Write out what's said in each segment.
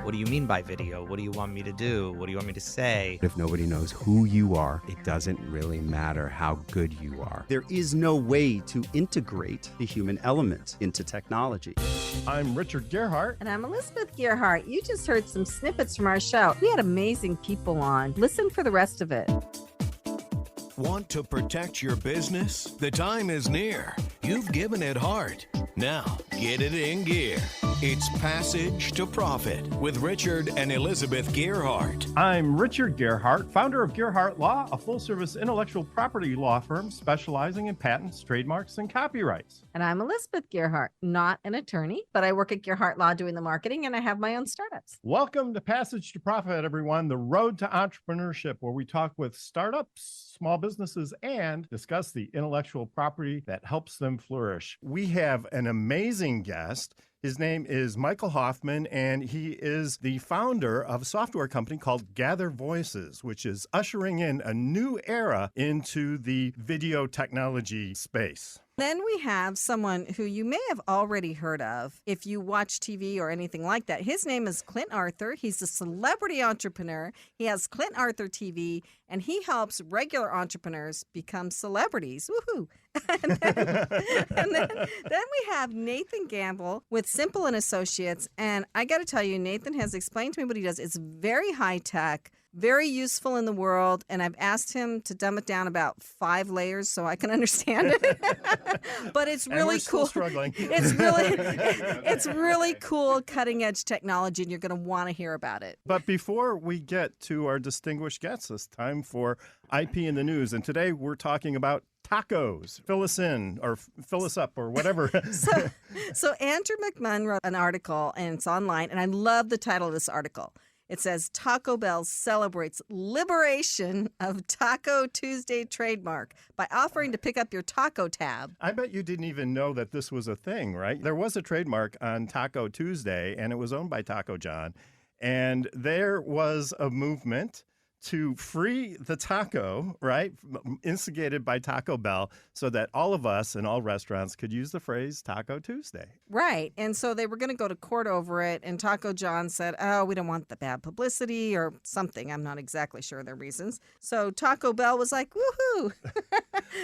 What do you mean by video? What do you want me to do? What do you want me to say? If nobody knows who you are, it doesn't really matter how good you are. There is no way to integrate the human element into technology. I'm Richard Gearhart. And I'm Elizabeth Gearhart. You just heard some snippets from our show. We had amazing people on. Listen for the rest of it. Want to protect your business? The time is near. You've given it heart. Now, get it in gear. It's Passage to Profit with Richard and Elizabeth Gearhart. I'm Richard Gearhart, founder of Gearhart Law, a full-service intellectual property law firm specializing in patents, trademarks, and copyrights. And I'm Elizabeth Gearhart, not an attorney, but I work at Gearhart Law doing the marketing, and I have my own startups. Welcome to Passage to Profit, everyone, the road to entrepreneurship, where we talk with startups, small businesses, and discuss the intellectual property that helps them flourish. We have an amazing guest. His name is Michael Hoffman, and he is the founder of a software company called Gather Voices, which is ushering in a new era into the video technology space. Then we have someone who you may have already heard of if you watch TV or anything like that. His name is Clint Arthur. He's a celebrity entrepreneur. He has Clint Arthur TV, and he helps regular entrepreneurs become celebrities. Woohoo! and then we have Nathan Gampel with Simple and Associates. And I got to tell you, Nathan has explained to me what he does. It's very high tech, very useful in the world, and I've asked him to dumb it down about 5 layers so I can understand it. But it's really and we're cool. Still struggling. It's really cool, cutting edge technology, and you're going to want to hear about it. But before we get to our distinguished guests, it's time for IP in the News, and today we're talking about tacos. Fill us in, or fill us up, or whatever. So Andrew McMahon wrote an article, and it's online, and I love the title of this article. It says, Taco Bell celebrates liberation of Taco Tuesday trademark by offering to pick up your taco tab. I bet you didn't even know that this was a thing, right? There was a trademark on Taco Tuesday, and it was owned by Taco John. And there was a movement to free the taco, right, instigated by Taco Bell, so that all of us in all restaurants could use the phrase Taco Tuesday. Right. And so they were going to go to court over it, and Taco John said, oh, we don't want the bad publicity or something. I'm not exactly sure their reasons. So Taco Bell was like, woohoo.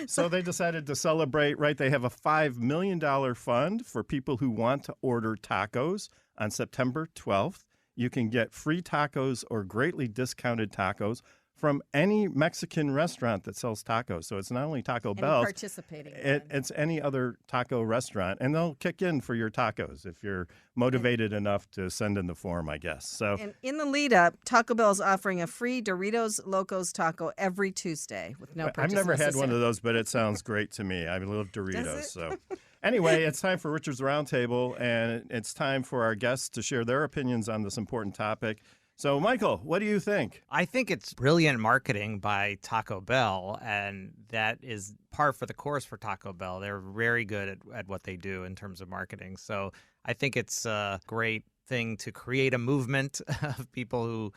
So they decided to celebrate, right? They have a $5 million fund for people who want to order tacos on September 12th. You can get free tacos or greatly discounted tacos from any Mexican restaurant that sells tacos. So it's not only Taco Bell. Participating. It's any other taco restaurant. And they'll kick in for your tacos if you're motivated enough to send in the form, I guess. So, and in the lead up, Taco Bell is offering a free Doritos Locos taco every Tuesday with no purchase I've never necessary. had one of those, but it sounds great to me. I love Doritos. So anyway, it's time for Richard's Roundtable, and it's time for our guests to share their opinions on this important topic. So, Michael, what do you think? I think it's brilliant marketing by Taco Bell, and that is par for the course for Taco Bell. They're very good at what they do in terms of marketing. So I think it's a great thing to create a movement of people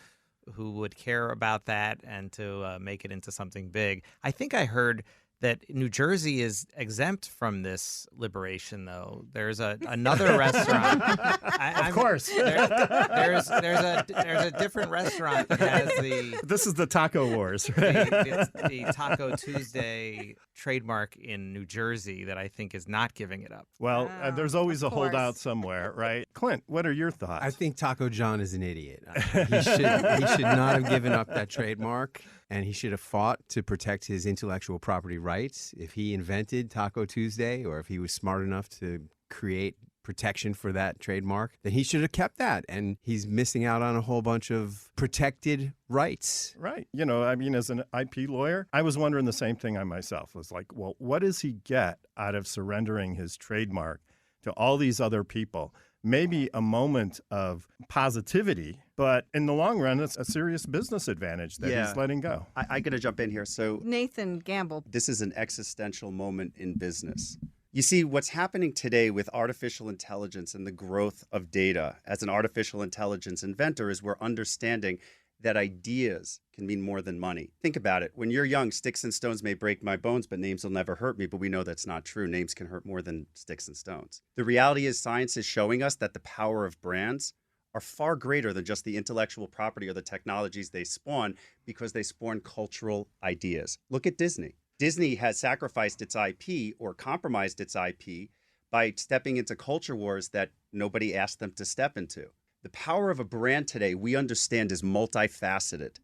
who would care about that and to make it into something big. I think I heard that New Jersey is exempt from this liberation, though. There's another restaurant. Of course. There's a different restaurant that has the... This is the Taco Wars. the Taco Tuesday trademark in New Jersey that I think is not giving it up. Well, there's always a course. holdout somewhere, right? Clint, what are your thoughts? I think Taco John is an idiot. He should not have given up that trademark, and he should have fought to protect his intellectual property rights. If he invented Taco Tuesday, or if he was smart enough to create protection for that trademark, then he should have kept that. And he's missing out on a whole bunch of protected rights. Right. You know, I mean, as an IP lawyer, I was wondering the same thing I myself. Was like, well, what does he get out of surrendering his trademark to all these other people? Maybe a moment of positivity, but in the long run, it's a serious business advantage that he's letting go. I got to jump in here. So Nathan Gampel. this is an existential moment in business. You see, what's happening today with artificial intelligence and the growth of data as an artificial intelligence inventor is we're understanding that ideas can mean more than money. Think about it. When you're young, sticks and stones may break my bones, but names will never hurt me. But we know that's not true. Names can hurt more than sticks and stones. The reality is science is showing us that the power of brands are far greater than just the intellectual property or the technologies they spawn, because they spawn cultural ideas. Look at Disney. Disney has sacrificed its IP or compromised its IP by stepping into culture wars that nobody asked them to step into. The power of a brand today, we understand, is multifaceted.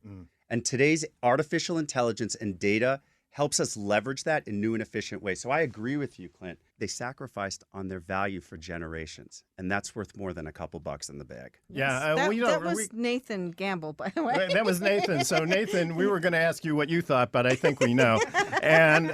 And today's artificial intelligence and data helps us leverage that in new and efficient ways. So I agree with you, Clint. They sacrificed on their value for generations, and that's worth more than a couple bucks in the bag. Yeah, that was Nathan Gampel, by the way. That was Nathan. So, Nathan, we were going to ask you what you thought, but I think we know. And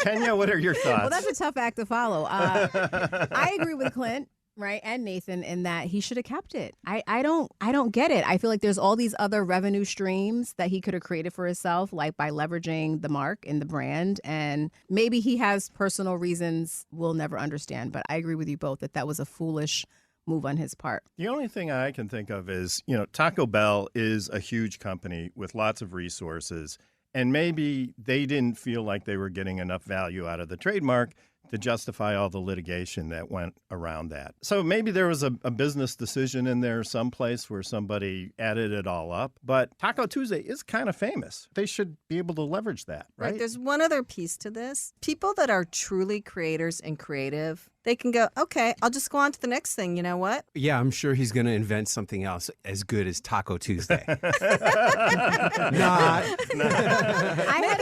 Kenya, what are your thoughts? Well, that's a tough act to follow. I agree with Clint. Right, and Nathan, in that he should have kept it. I don't get it. I feel like there's all these other revenue streams that he could have created for himself, like by leveraging the mark and the brand. And maybe he has personal reasons we'll never understand. But I agree with you both that was a foolish move on his part. The only thing I can think of is, Taco Bell is a huge company with lots of resources, and maybe they didn't feel like they were getting enough value out of the trademark to justify all the litigation that went around that. So maybe there was a business decision in there someplace where somebody added it all up. But Taco Tuesday is kind of famous. They should be able to leverage that, right? There's one other piece to this. People that are truly creators and creative, they can go, okay, I'll just go on to the next thing. You know what? Yeah, I'm sure he's going to invent something else as good as Taco Tuesday. Not.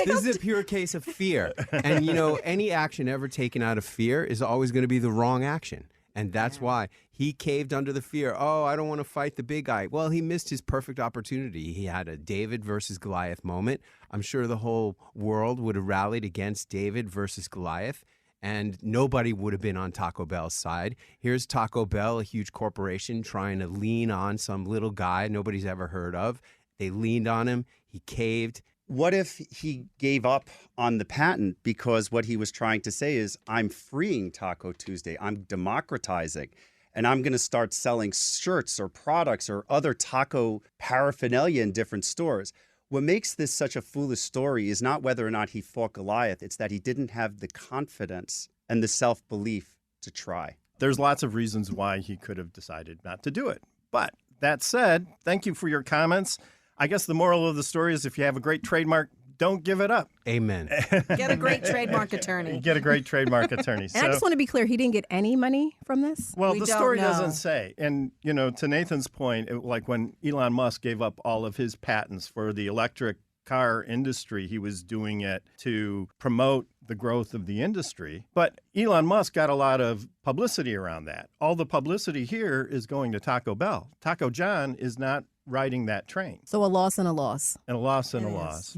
This is a pure case of fear. And, any action ever taken out of fear is always going to be the wrong action. And that's why he caved under the fear. Oh, I don't want to fight the big guy. Well, he missed his perfect opportunity. He had a David versus Goliath moment. I'm sure the whole world would have rallied against David versus Goliath, and nobody would have been on Taco Bell's side. Here's Taco Bell, a huge corporation, trying to lean on some little guy nobody's ever heard of. They leaned on him. He caved. What if he gave up on the patent because what he was trying to say is, I'm freeing Taco Tuesday, I'm democratizing, and I'm going to start selling shirts or products or other taco paraphernalia in different stores. What makes this such a foolish story is not whether or not he fought Goliath, it's that he didn't have the confidence and the self-belief to try. There's lots of reasons why he could have decided not to do it. But that said, thank you for your comments. I guess the moral of the story is if you have a great trademark, don't give it up. Amen. Get a great trademark attorney. Get a great trademark attorney. And I just want to be clear, he didn't get any money from this? Well, We the don't story know. doesn't say. And, to Nathan's point, like when Elon Musk gave up all of his patents for the electric car industry, he was doing it to promote the growth of the industry. But Elon Musk got a lot of publicity around that. All the publicity here is going to Taco Bell. Taco John is not riding that train. So a loss and a loss. And a loss and It a is. loss.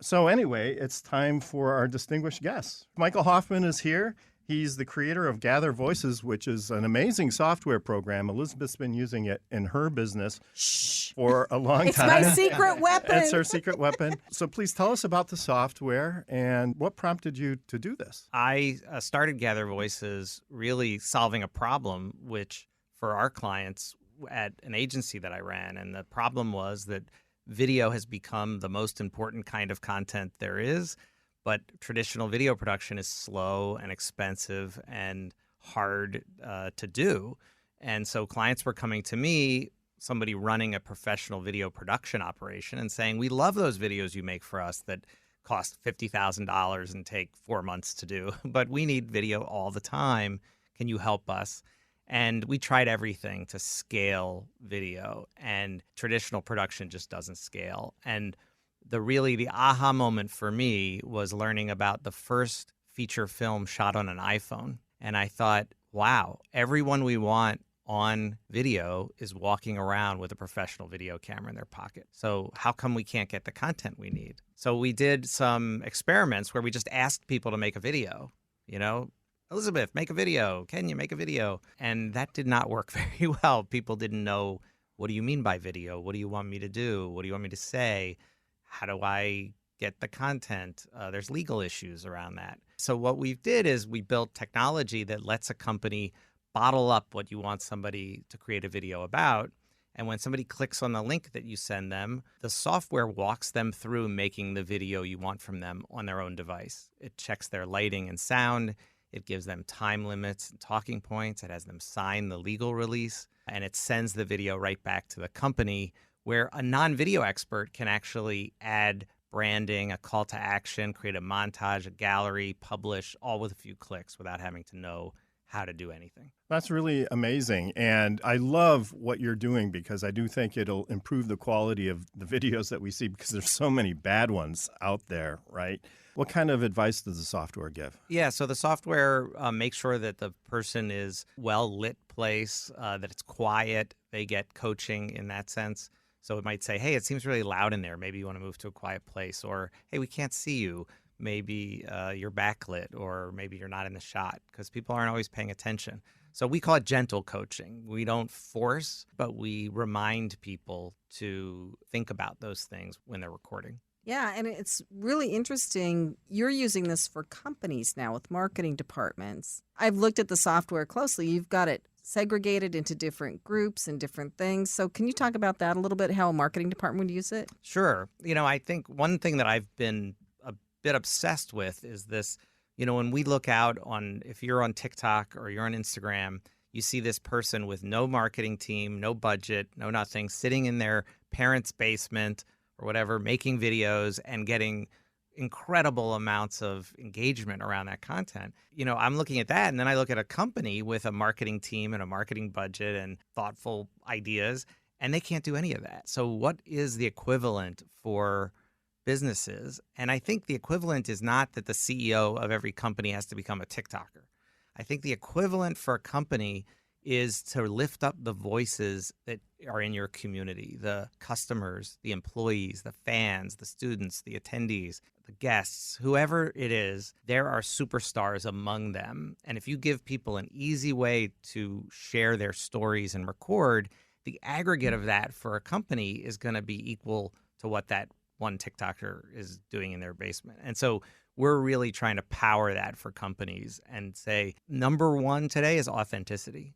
So anyway, it's time for our distinguished guests. Michael Hoffman is here. He's the creator of Gather Voices, which is an amazing software program. Elizabeth's been using it in her business for a long It's time. my secret weapon. It's her secret weapon. So please tell us about the software and what prompted you to do this. I started Gather Voices really solving a problem, which for our clients at an agency that I ran. And the problem was that video has become the most important kind of content there is. But traditional video production is slow and expensive and hard to do. And so clients were coming to me, somebody running a professional video production operation, and saying, we love those videos you make for us that cost $50,000 and take 4 months to do, but we need video all the time. Can you help us? And we tried everything to scale video, and traditional production just doesn't scale. And the aha moment for me was learning about the first feature film shot on an iPhone. And I thought, wow, everyone we want on video is walking around with a professional video camera in their pocket. So how come we can't get the content we need? So we did some experiments where we just asked people to make a video, Elizabeth, make a video. Kenya, make a video. And that did not work very well. People didn't know, what do you mean by video? What do you want me to do? What do you want me to say? How do I get the content? There's legal issues around that. So what we did is we built technology that lets a company bottle up what you want somebody to create a video about. And when somebody clicks on the link that you send them, the software walks them through making the video you want from them on their own device. It checks their lighting and sound. It gives them time limits and talking points. It has them sign the legal release. and it sends the video right back to the company, where a non-video expert can actually add branding, a call to action, create a montage, a gallery, publish, all with a few clicks without having to know how to do anything. That's really amazing. And I love what you're doing because I do think it'll improve the quality of the videos that we see because there's so many bad ones out there, right? What kind of advice does the software give? Yeah, so the software makes sure that the person is well-lit place, that it's quiet. They get coaching in that sense. So it might say, hey, it seems really loud in there. Maybe you want to move to a quiet place. Or, hey, we can't see you. Maybe you're backlit, or maybe you're not in the shot, because people aren't always paying attention. So we call it gentle coaching. We don't force, but we remind people to think about those things when they're recording. Yeah, and it's really interesting. You're using this for companies now with marketing departments. I've looked at the software closely. You've got it segregated into different groups and different things. So can you talk about that a little bit, how a marketing department would use it? Sure. I think one thing that I've been a bit obsessed with is this, when we look out on, if you're on TikTok or you're on Instagram, you see this person with no marketing team, no budget, no nothing, sitting in their parents' basement or whatever, making videos and getting incredible amounts of engagement around that content. I'm looking at that, and then I look at a company with a marketing team and a marketing budget and thoughtful ideas, and they can't do any of that. So what is the equivalent for businesses? And I think the equivalent is not that the CEO of every company has to become a TikToker. I think the equivalent for a company is to lift up the voices that are in your community, the customers, the employees, the fans, the students, the attendees, the guests, whoever it is, there are superstars among them. And if you give people an easy way to share their stories and record, the aggregate of that for a company is going to be equal to what that one TikToker is doing in their basement. And so we're really trying to power that for companies and say, number one today is authenticity.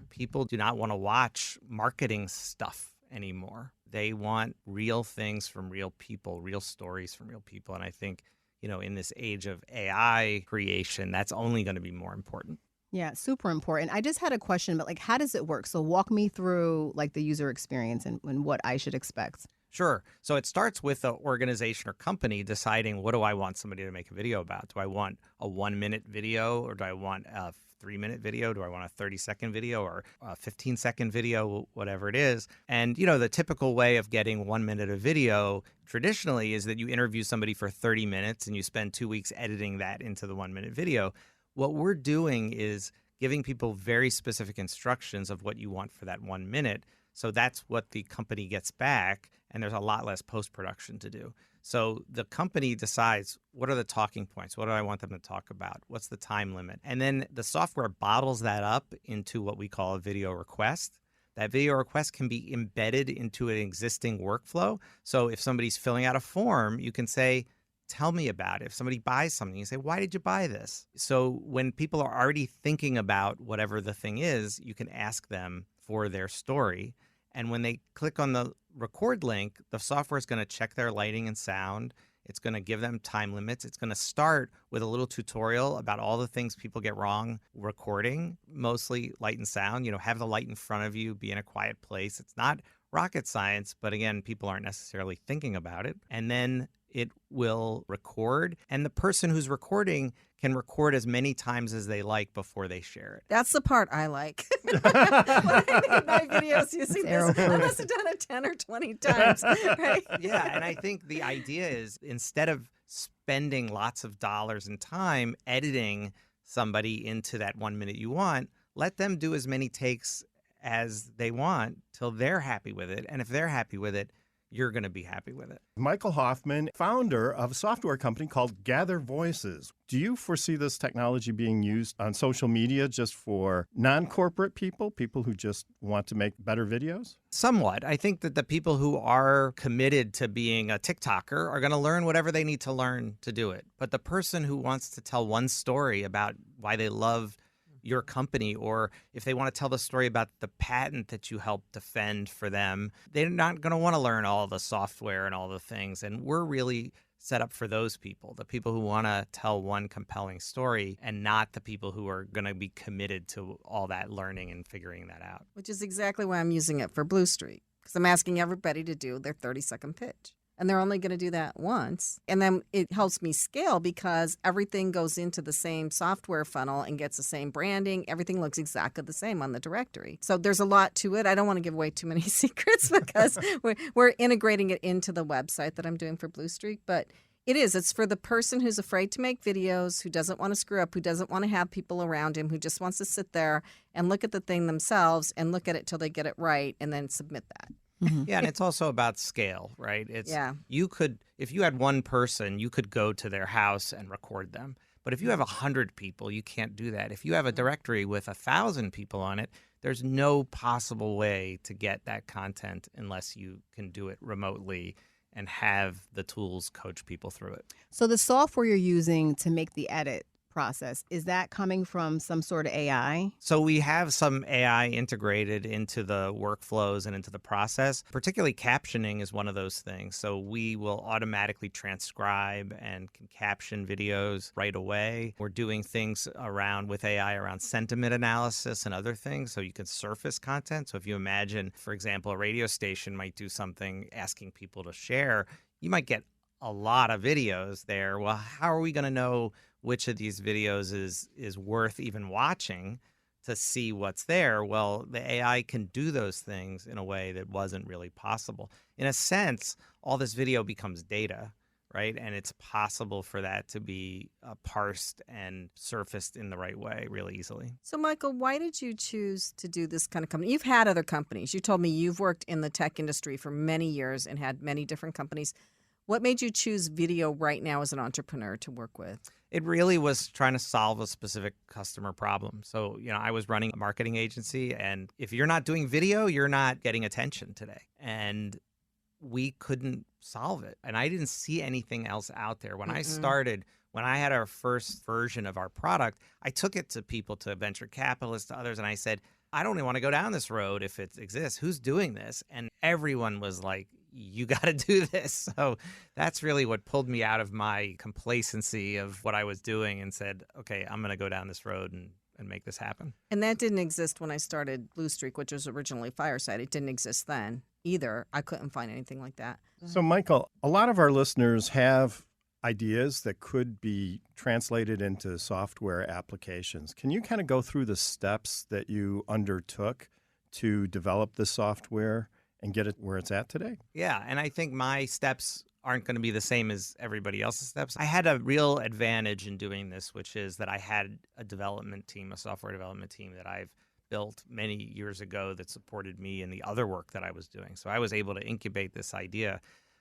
People do not want to watch marketing stuff anymore. They want real things from real people, real stories from real people. And I think, in this age of AI creation, that's only going to be more important. Yeah, super important. I just had a question, but how does it work? So walk me through the user experience and what I should expect. Sure. So it starts with an organization or company deciding, what do I want somebody to make a video about? Do I want a 1-minute video, or do I want a 3-minute video? Do I want a 30-second video or a 15-second video, whatever it is? And, the typical way of getting 1 minute of video traditionally is that you interview somebody for 30 minutes and you spend 2 weeks editing that into the 1-minute video. What we're doing is giving people very specific instructions of what you want for that 1 minute. So that's what the company gets back, and there's a lot less post-production to do. So the company decides, what are the talking points? What do I want them to talk about? What's the time limit? And then the software bottles that up into what we call a video request. That video request can be embedded into an existing workflow. So if somebody's filling out a form, you can say, tell me about it. If somebody buys something, you say, why did you buy this? So when people are already thinking about whatever the thing is, you can ask them for their story. And when they click on the record link, the software is going to check their lighting and sound. It's going to give them time limits. It's going to start with a little tutorial about all the things people get wrong recording, mostly light and sound. Have the light in front of you, be in a quiet place. It's not rocket science, but again, people aren't necessarily thinking about it. And then it will record, and the person who's recording can record as many times as they like before they share it. That's the part I like. When I made my videos using this, I must have done it 10 or 20 times, right? Yeah, and I think the idea is, instead of spending lots of dollars and time editing somebody into that 1 minute you want, let them do as many takes as they want till they're happy with it. And if they're happy with it, you're going to be happy with it. Michael Hoffman, founder of a software company called Gather Voices. Do you foresee this technology being used on social media just for non-corporate people who just want to make better videos? Somewhat. I think that the people who are committed to being a TikToker are going to learn whatever they need to learn to do it. But the person who wants to tell one story about why they love your company, or if they want to tell the story about the patent that you helped defend for them, they're not going to want to learn all the software and all the things. And we're really set up for those people, the people who want to tell one compelling story and not the people who are going to be committed to all that learning and figuring that out. Which is exactly why I'm using it for Blue Streak, because I'm asking everybody to do their 30-second pitch. And they're only going to do that once. And then it helps me scale because everything goes into the same software funnel and gets the same branding. Everything looks exactly the same on the directory. So there's a lot to it. I don't want to give away too many secrets because we're integrating it into the website that I'm doing for Blue Streak. But it's for the person who's afraid to make videos, who doesn't want to screw up, who doesn't want to have people around him, who just wants to sit there and look at the thing themselves and look at it till they get it right and then submit that. Yeah, and it's also about scale, right? You could, if you had one person, you could go to their house and record them. But if you have 100 people, you can't do that. If you have a directory with 1,000 people on it, there's no possible way to get that content unless you can do it remotely and have the tools coach people through it. So the software you're using to make the edit process, is that coming from some sort of AI? So we have some AI integrated into the workflows and into the process. Particularly captioning is one of those things. So we will automatically transcribe and can caption videos right away. We're doing things with AI around sentiment analysis and other things, so you can surface content. So if you imagine, for example, a radio station might do something asking people to share, you might get a lot of videos there. Well, how are we going to know which of these videos is worth even watching to see what's there? Well, the AI can do those things in a way that wasn't really possible. In a sense, all this video becomes data, right? And it's possible for that to be parsed and surfaced in the right way really easily. So, Michael, why did you choose to do this kind of company? You've had other companies. You told me you've worked in the tech industry for many years and had many different companies. What made you choose video right now as an entrepreneur to work with? It really was trying to solve a specific customer problem. So, I was running a marketing agency, and if you're not doing video, you're not getting attention today. And we couldn't solve it. And I didn't see anything else out there. When I started, when I had our first version of our product, I took it to people, to venture capitalists, to others, and I said, I don't even want to go down this road if it exists. Who's doing this? And everyone was like, you got to do this. So that's really what pulled me out of my complacency of what I was doing and said, okay, I'm going to go down this road and make this happen. And that didn't exist when I started Blue Streak, which was originally Fireside. It didn't exist then either. I couldn't find anything like that. So, Michael, a lot of our listeners have ideas that could be translated into software applications. Can you kind of go through the steps that you undertook to develop the software and get it where it's at today? Yeah, and I think my steps aren't going to be the same as everybody else's steps. I had a real advantage in doing this, which is that I had a development team, a software development team that I've built many years ago that supported me in the other work that I was doing. So I was able to incubate this idea.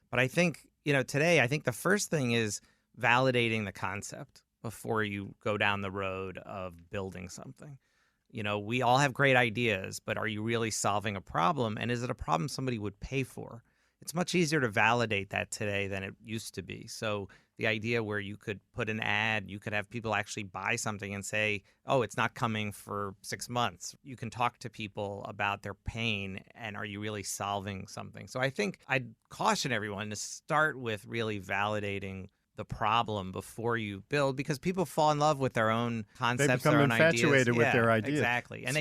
But I think, today, I think the first thing is validating the concept before you go down the road of building something. We all have great ideas, but are you really solving a problem? And is it a problem somebody would pay for? It's much easier to validate that today than it used to be. So the idea where you could put an ad, you could have people actually buy something and say, oh, it's not coming for 6 months. You can talk to people about their pain and are you really solving something? So I think I'd caution everyone to start with really validating the problem before you build, because people fall in love with their own concepts, their own ideas. They become infatuated with their ideas. Exactly. And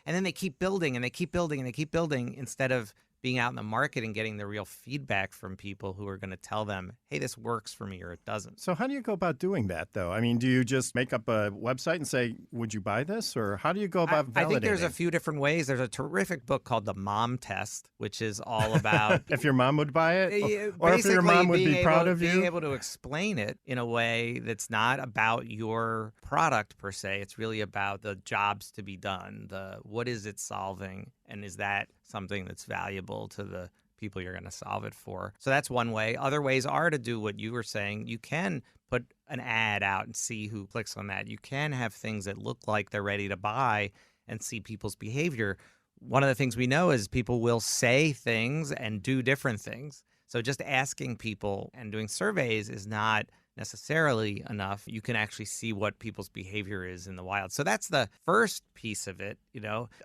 then they keep building and they keep building and they keep building instead of being out in the market and getting the real feedback from people who are going to tell them, hey, this works for me or it doesn't. So how do you go about doing that, though? I mean, do you just make up a website and say, would you buy this? Or how do you go about validating? I think there's a few different ways. There's a terrific book called The Mom Test, which is all about... if your mom would buy it? Or if your mom would be proud of you? Being able to explain it in a way that's not about your product per se. It's really about the jobs to be done. What is it solving? And is that something that's valuable to the people you're going to solve it for? So that's one way. Other ways are to do what you were saying. You can put an ad out and see who clicks on that. You can have things that look like they're ready to buy and see people's behavior. One of the things we know is people will say things and do different things. So just asking people and doing surveys is not necessarily enough, you can actually see what people's behavior is in the wild. So that's the first piece of it,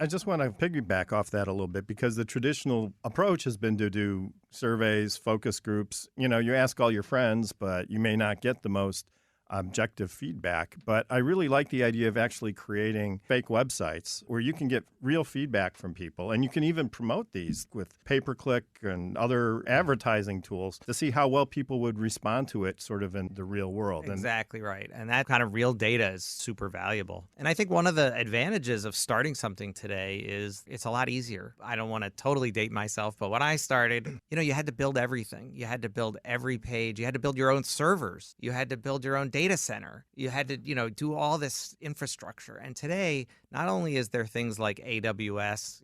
I just want to piggyback off that a little bit because the traditional approach has been to do surveys, focus groups. You ask all your friends, but you may not get the most objective feedback. But I really like the idea of actually creating fake websites where you can get real feedback from people. And you can even promote these with pay-per-click and other advertising tools to see how well people would respond to it sort of in the real world. Exactly right. And that kind of real data is super valuable. And I think one of the advantages of starting something today is it's a lot easier. I don't want to totally date myself, but when I started, you had to build everything. You had to build every page. You had to build your own servers. You had to build your own data center. You had to, do all this infrastructure. And today, not only is there things like AWS,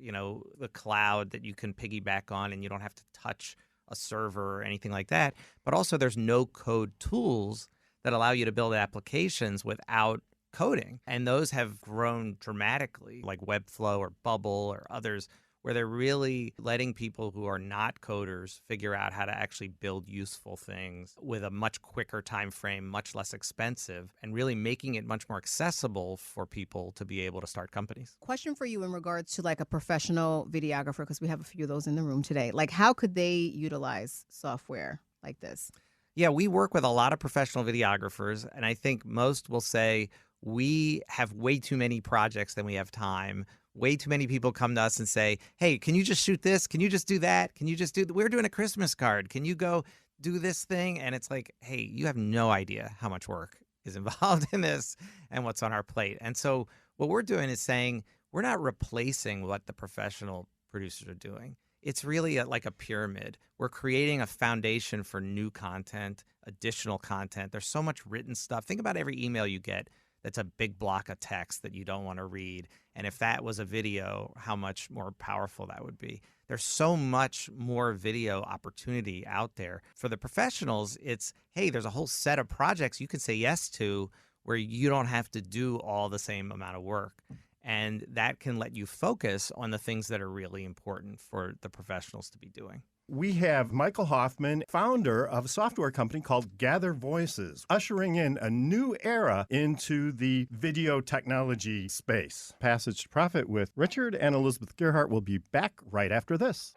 the cloud that you can piggyback on and you don't have to touch a server or anything like that, but also there's no code tools that allow you to build applications without coding. And those have grown dramatically, like Webflow or Bubble or others, where they're really letting people who are not coders figure out how to actually build useful things with a much quicker time frame, much less expensive, and really making it much more accessible for people to be able to start companies. Question for you in regards to like a professional videographer, because we have a few of those in the room today. Like, how could they utilize software like this? Yeah, we work with a lot of professional videographers, and I think most will say we have way too many projects than we have time. Way too many people come to us and say, hey, can you just shoot this? Can you just do that? Can you just we're doing a Christmas card. Can you go do this thing? And it's like, hey, you have no idea how much work is involved in this and what's on our plate. And so what we're doing is saying we're not replacing what the professional producers are doing. It's really like a pyramid. We're creating a foundation for new content, additional content. There's so much written stuff. Think about every email you get that's a big block of text that you don't want to read. And if that was a video, how much more powerful that would be. There's so much more video opportunity out there. For the professionals, it's, hey, there's a whole set of projects you can say yes to where you don't have to do all the same amount of work. And that can let you focus on the things that are really important for the professionals to be doing. We have Michael Hoffman, founder of a software company called Gather Voices, ushering in a new era into the video technology space. Passage to Profit with Richard and Elizabeth Gearhart will be back right after this.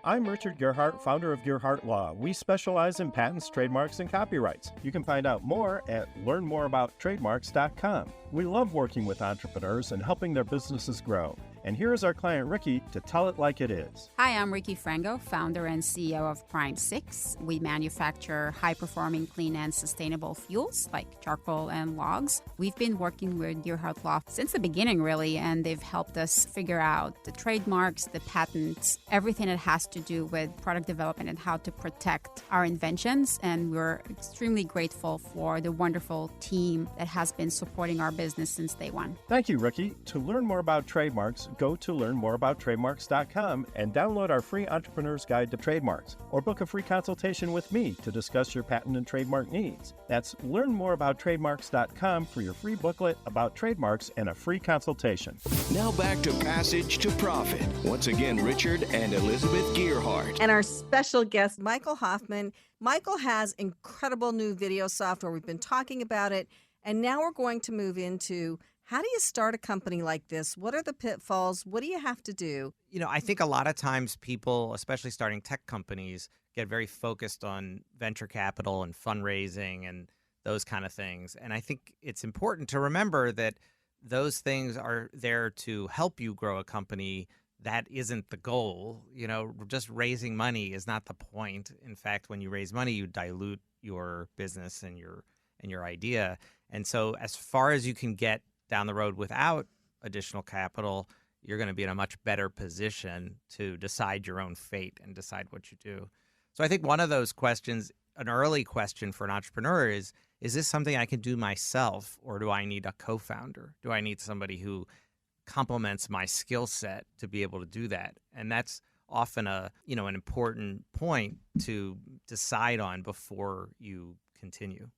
I'm Richard Gearhart, founder of Gearhart Law. We specialize in patents, trademarks, and copyrights. You can find out more at learnmoreabouttrademarks.com. We love working with entrepreneurs and helping their businesses grow. And here is our client, Ricky, to tell it like it is. Hi, I'm Ricky Frango, founder and CEO of Prime 6. We manufacture high-performing, clean, and sustainable fuels like charcoal and logs. We've been working with Gearhart Law since the beginning, really, and they've helped us figure out the trademarks, the patents, everything that has to do with product development and how to protect our inventions. And we're extremely grateful for the wonderful team that has been supporting our business since day one. Thank you, Ricky. To learn more about trademarks, go to learnmoreabouttrademarks.com and download our free Entrepreneur's Guide to Trademarks, or book a free consultation with me to discuss your patent and trademark needs. That's learnmoreabouttrademarks.com for your free booklet about trademarks and a free consultation. Now back to Passage to Profit. Once again, Richard and Elizabeth Gearhart. And our special guest, Michael Hoffman. Michael has incredible new video software. We've been talking about it, and now we're going to move into how do you start a company like this? What are the pitfalls? What do you have to do? I think a lot of times people, especially starting tech companies, get very focused on venture capital and fundraising and those kind of things. And I think it's important to remember that those things are there to help you grow a company. That isn't the goal. Just raising money is not the point. In fact, when you raise money, you dilute your business and your idea. And so as far as you can get down the road without additional capital, you're going to be in a much better position to decide your own fate and decide what you do. So I think one of those questions, an early question for an entrepreneur is this something I can do myself, or do I need a co-founder? Do I need somebody who complements my skill set to be able to do that? And that's often an important point to decide on before you continue.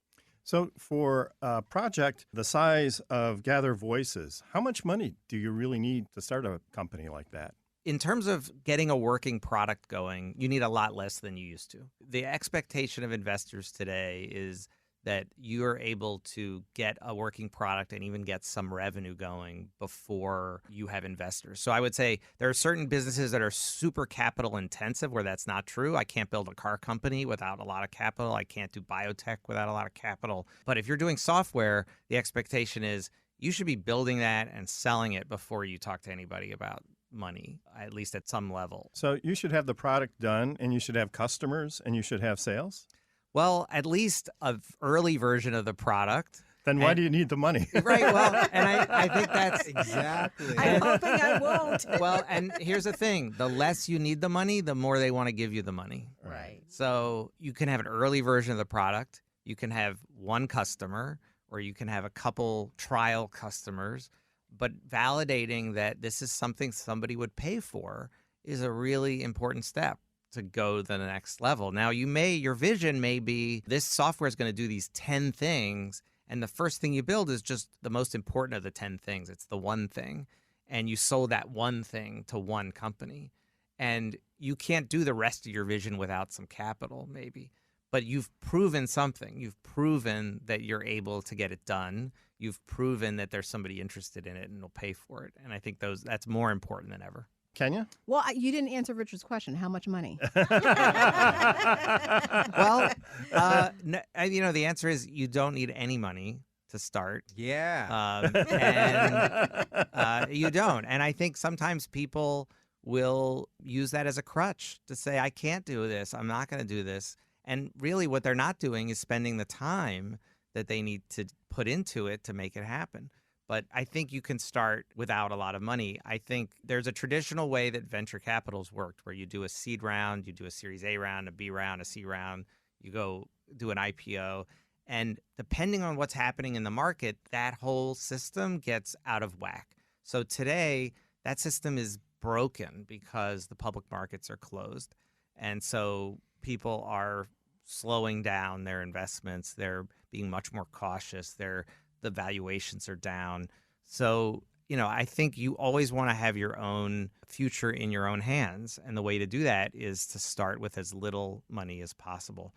So for a project the size of Gather Voices, how much money do you really need to start a company like that? In terms of getting a working product going, you need a lot less than you used to. The expectation of investors today is that you're able to get a working product and even get some revenue going before you have investors. So I would say there are certain businesses that are super capital intensive where that's not true. I can't build a car company without a lot of capital. I can't do biotech without a lot of capital. But if you're doing software, the expectation is you should be building that and selling it before you talk to anybody about money, at least at some level. So you should have the product done, and you should have customers, and you should have sales? Well, at least an early version of the product. Then why do you need the money? Right. Well, and I think that's Exactly. I'm hoping I won't. well, and here's the thing. The less you need the money, the more they want to give you the money. Right. So you can have an early version of the product. You can have one customer, or you can have a couple trial customers. But validating that this is something somebody would pay for is a really important step to go to the next level. Now, your vision may be this software is going to do these 10 things, and the first thing you build is just the most important of the 10 things. It's the one thing, and you sold that one thing to one company. And you can't do the rest of your vision without some capital, maybe. But you've proven something. You've proven that you're able to get it done. You've proven that there's somebody interested in it and will pay for it. And I think that's more important than ever. Kenya? Well, you didn't answer Richard's question. How much money? Well, the answer is you don't need any money to start. Yeah. And you don't. And I think sometimes people will use that as a crutch to say, I can't do this. I'm not going to do this. And really what they're not doing is spending the time that they need to put into it to make it happen. But I think you can start without a lot of money. I think there's a traditional way that venture capital's worked where you do a seed round, you do a Series A round, a B round, a C round, you go do an IPO. And depending on what's happening in the market, that whole system gets out of whack. So today, that system is broken because the public markets are closed. And so people are slowing down their investments. They're being much more cautious. The valuations are down. So, I think you always want to have your own future in your own hands. And the way to do that is to start with as little money as possible.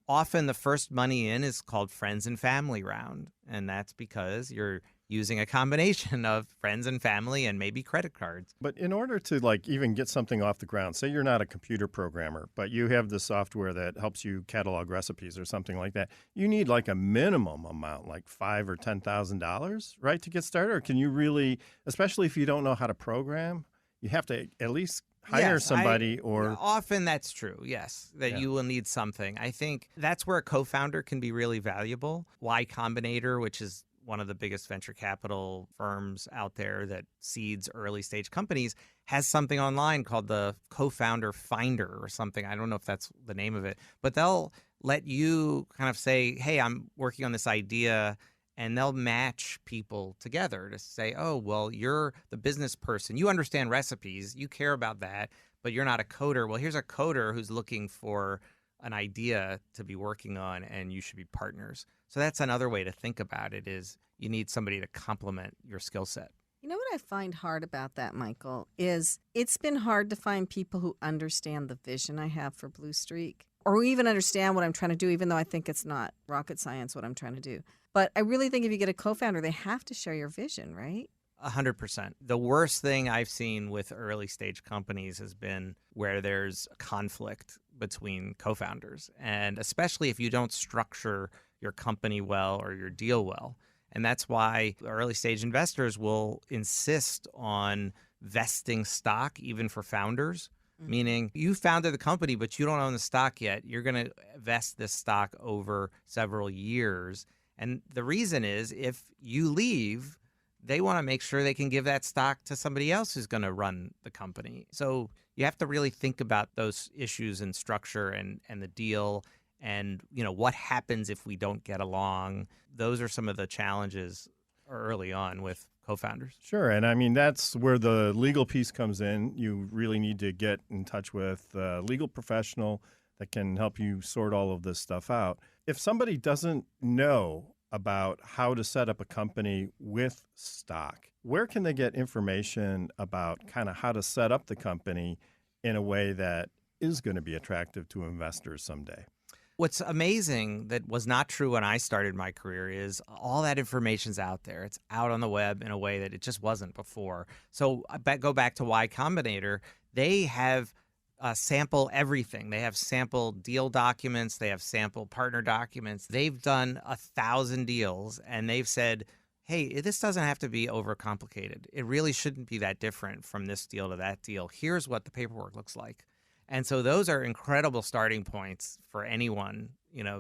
Often the first money in is called friends and family round. And that's because you're using a combination of friends and family and maybe credit cards. But in order to even get something off the ground, say you're not a computer programmer, but you have the software that helps you catalog recipes or something like that, you need a minimum amount, like $5,000 or $10,000, right, to get started? Or can you really, especially if you don't know how to program, you have to at least hire somebody or... Often that's true, yes, that you will need something. I think that's where a co-founder can be really valuable. Y Combinator, which is one of the biggest venture capital firms out there that seeds early stage companies, has something online called the Co-Founder Finder or something. I don't know if that's the name of it, but they'll let you kind of say, hey, I'm working on this idea, and they'll match people together to say, oh, well, you're the business person. You understand recipes. You care about that, but you're not a coder. Well, here's a coder who's looking for an idea to be working on, and you should be partners. So that's another way to think about it, is you need somebody to complement your skill set. You know what I find hard about that, Michael, is it's been hard to find people who understand the vision I have for Blue Streak, or who even understand what I'm trying to do, even though I think it's not rocket science what I'm trying to do. But I really think if you get a co-founder, they have to share your vision, right? 100%. The worst thing I've seen with early stage companies has been where there's conflict between co-founders, and especially if you don't structure your company well or your deal well. And that's why early stage investors will insist on vesting stock even for founders, meaning you founded the company, but you don't own the stock yet. You're going to vest this stock over several years. And the reason is if you leave, they want to make sure they can give that stock to somebody else who's going to run the company. So you have to really think about those issues and structure and the deal and, what happens if we don't get along. Those are some of the challenges early on with co-founders. Sure. And I mean, that's where the legal piece comes in. You really need to get in touch with a legal professional that can help you sort all of this stuff out. If somebody doesn't know about how to set up a company with stock, where can they get information about kind of how to set up the company in a way that is going to be attractive to investors someday? What's amazing that was not true when I started my career is all that information's out there. It's out on the web in a way that it just wasn't before. So go back to Y Combinator. They have sample everything. They have sample deal documents. They have sample partner documents. They've done 1,000 deals, and they've said, hey, this doesn't have to be overcomplicated. It really shouldn't be that different from this deal to that deal. Here's what the paperwork looks like. And so those are incredible starting points for anyone,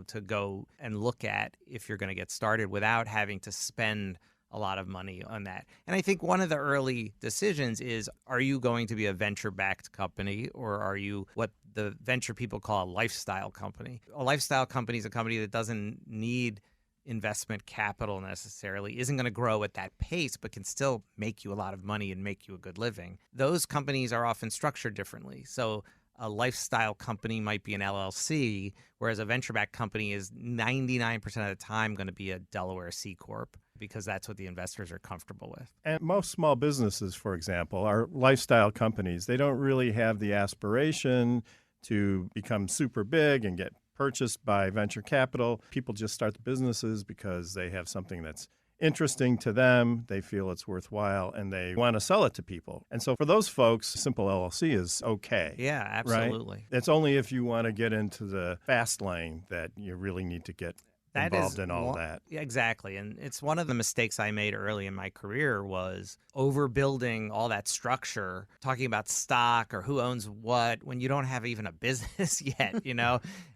to go and look at if you're going to get started without having to spend a lot of money on that. And I think one of the early decisions is, are you going to be a venture-backed company, or are you what the venture people call a lifestyle company? A lifestyle company is a company that doesn't need investment capital necessarily, isn't going to grow at that pace, but can still make you a lot of money and make you a good living. Those companies are often structured differently. So a lifestyle company might be an LLC, whereas a venture-backed company is 99% of the time going to be a Delaware C Corp, because that's what the investors are comfortable with. And most small businesses, for example, are lifestyle companies. They don't really have the aspiration to become super big and get purchased by venture capital. People just start the businesses because they have something that's interesting to them, they feel it's worthwhile, and they want to sell it to people. And so for those folks, simple LLC is okay. Yeah, absolutely. Right? It's only if you want to get into the fast lane that you really need to get involved in all that. Yeah, exactly. And it's one of the mistakes I made early in my career was overbuilding all that structure, talking about stock or who owns what when you don't have even a business yet,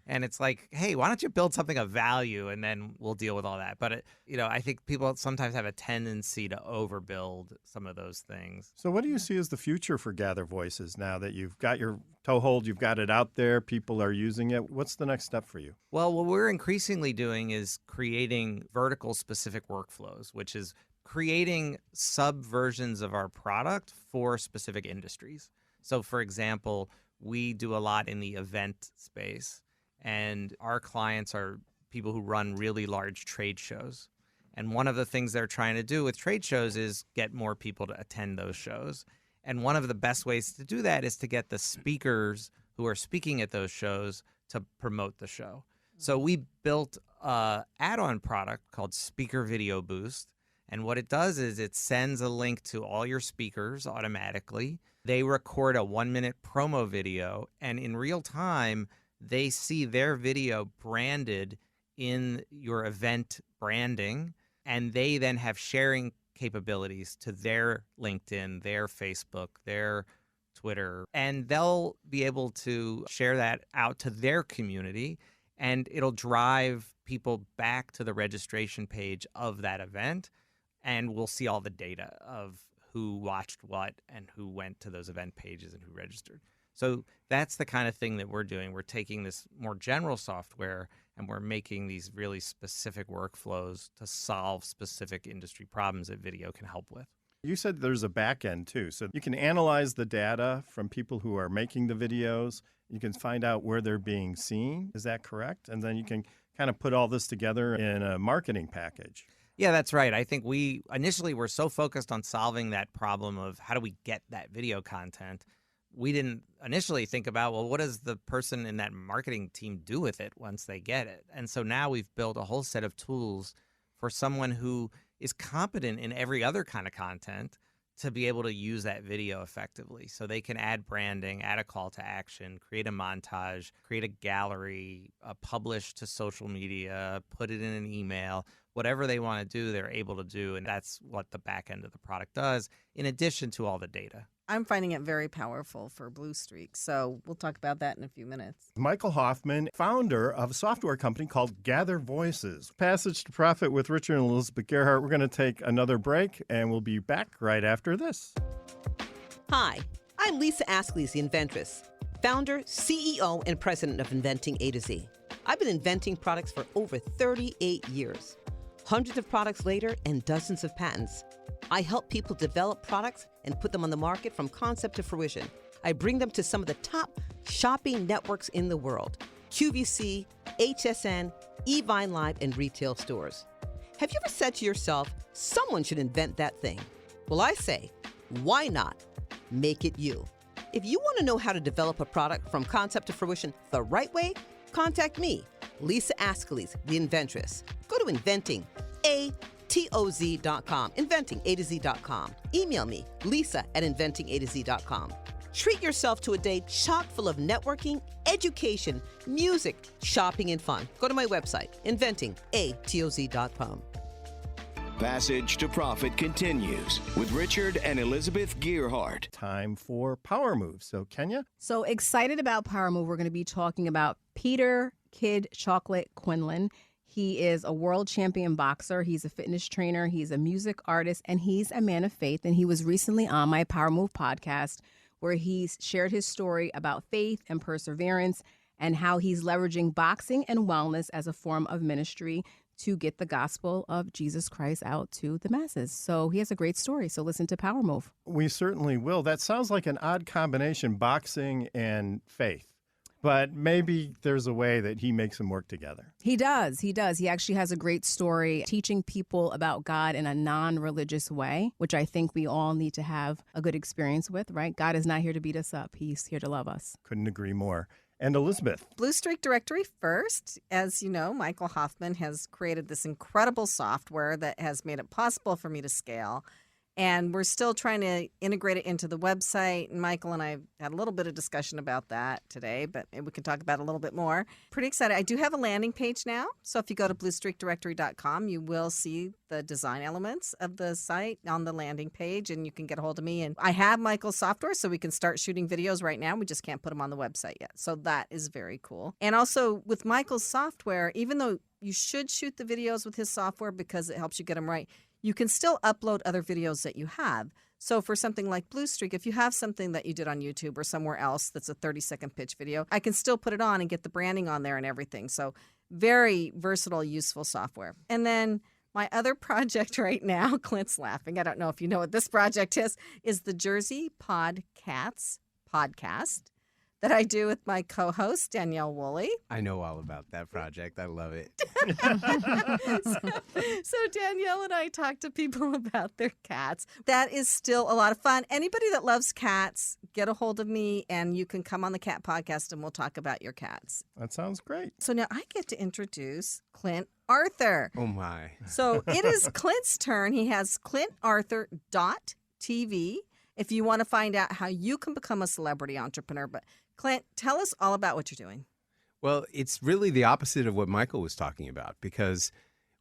And it's like, hey, why don't you build something of value and then we'll deal with all that. But, I think people sometimes have a tendency to overbuild some of those things. So what do you see as the future for Gather Voices now that you've got your toehold, you've got it out there, people are using it? What's the next step for you? Well, what we're increasingly doing is creating vertical specific workflows, which is creating sub-versions of our product for specific industries. So, for example, we do a lot in the event space, and our clients are people who run really large trade shows. And one of the things they're trying to do with trade shows is get more people to attend those shows. And one of the best ways to do that is to get the speakers who are speaking at those shows to promote the show. So we built an add-on product called Speaker Video Boost. And what it does is it sends a link to all your speakers automatically. They record a 1-minute promo video, and in real time, they see their video branded in your event branding, and they then have sharing capabilities to their LinkedIn, their Facebook, their Twitter, and they'll be able to share that out to their community, and it'll drive people back to the registration page of that event, and we'll see all the data of who watched what and who went to those event pages and who registered. So that's the kind of thing that we're doing. We're taking this more general software and we're making these really specific workflows to solve specific industry problems that video can help with. You said there's a back end too. So you can analyze the data from people who are making the videos. You can find out where they're being seen. Is that correct? And then you can kind of put all this together in a marketing package. Yeah, that's right. I think we initially were so focused on solving that problem of how do we get that video content. We didn't initially think about, well, what does the person in that marketing team do with it once they get it? And so now we've built a whole set of tools for someone who is competent in every other kind of content to be able to use that video effectively. So they can add branding, add a call to action, create a montage, create a gallery, publish to social media, put it in an email. Whatever they want to do, they're able to do. And that's what the back end of the product does, in addition to all the data. I'm finding it very powerful for Blue Streak, so we'll talk about that in a few minutes. Michael Hoffman, founder of a software company called Gather Voices. Passage to Profit with Richard and Elizabeth Gearhart. We're going to take another break, and we'll be back right after this. Hi, I'm Lisa Askley's the Inventress, founder, CEO, and president of Inventing A to Z. I've been inventing products for over 38 years. Hundreds of products later and dozens of patents. I help people develop products and put them on the market from concept to fruition. I bring them to some of the top shopping networks in the world: QVC, HSN, eVine Live, and retail stores. Have you ever said to yourself, someone should invent that thing? Well, I say, why not? Make it you. If you want to know how to develop a product from concept to fruition the right way, contact me, Lisa Askeles, the inventress. Go to inventingatoz.com, inventingatoz.com. Email me, lisa@inventingatoz.com. Treat yourself to a day chock full of networking, education, music, shopping, and fun. Go to my website, inventingatoz.com. Passage to Profit continues with Richard and Elizabeth Gearhart. Time for Power Moves. So, Kenya? So excited about Power Move. We're going to be talking about Peter Kid Chocolate Quinlan. He is a world champion boxer. He's a fitness trainer. He's a music artist, and he's a man of faith. And he was recently on my Power Move podcast, where he shared his story about faith and perseverance and how he's leveraging boxing and wellness as a form of ministry to get the gospel of Jesus Christ out to the masses. So he has a great story. So listen to Power Move. We certainly will. That sounds like an odd combination, boxing and faith. But maybe there's a way that he makes them work together. He does. He does. He actually has a great story teaching people about God in a non-religious way, which I think we all need to have a good experience with, right? God is not here to beat us up. He's here to love us. Couldn't agree more. And Elizabeth. Blue Streak Directory first. As you know, Michael Hoffman has created this incredible software that has made it possible for me to scale. And we're still trying to integrate it into the website. And Michael and I had a little bit of discussion about that today, but maybe we can talk about it a little bit more. Pretty excited. I do have a landing page now. So if you go to bluestreakdirectory.com, you will see the design elements of the site on the landing page, and you can get a hold of me. And I have Michael's software, so we can start shooting videos right now. We just can't put them on the website yet. So that is very cool. And also with Michael's software, even though you should shoot the videos with his software because it helps you get them right, you can still upload other videos that you have. So for something like Blue Streak, if you have something that you did on YouTube or somewhere else that's a 30-second pitch video, I can still put it on and get the branding on there and everything. So very versatile, useful software. And then my other project right now, Clint's laughing, I don't know if you know what this project is the Jersey Podcats podcast that I do with my co-host, Danielle Woolley. I know all about that project. I love it. So Danielle and I talk to people about their cats. That is still a lot of fun. Anybody that loves cats, get a hold of me and you can come on the Cat Podcast and we'll talk about your cats. That sounds great. So now I get to introduce Clint Arthur. Oh, my. So it is Clint's turn. He has ClintArthur.tv if you want to find out how you can become a celebrity entrepreneur. But Clint, tell us all about what you're doing. Well, it's really the opposite of what Michael was talking about, because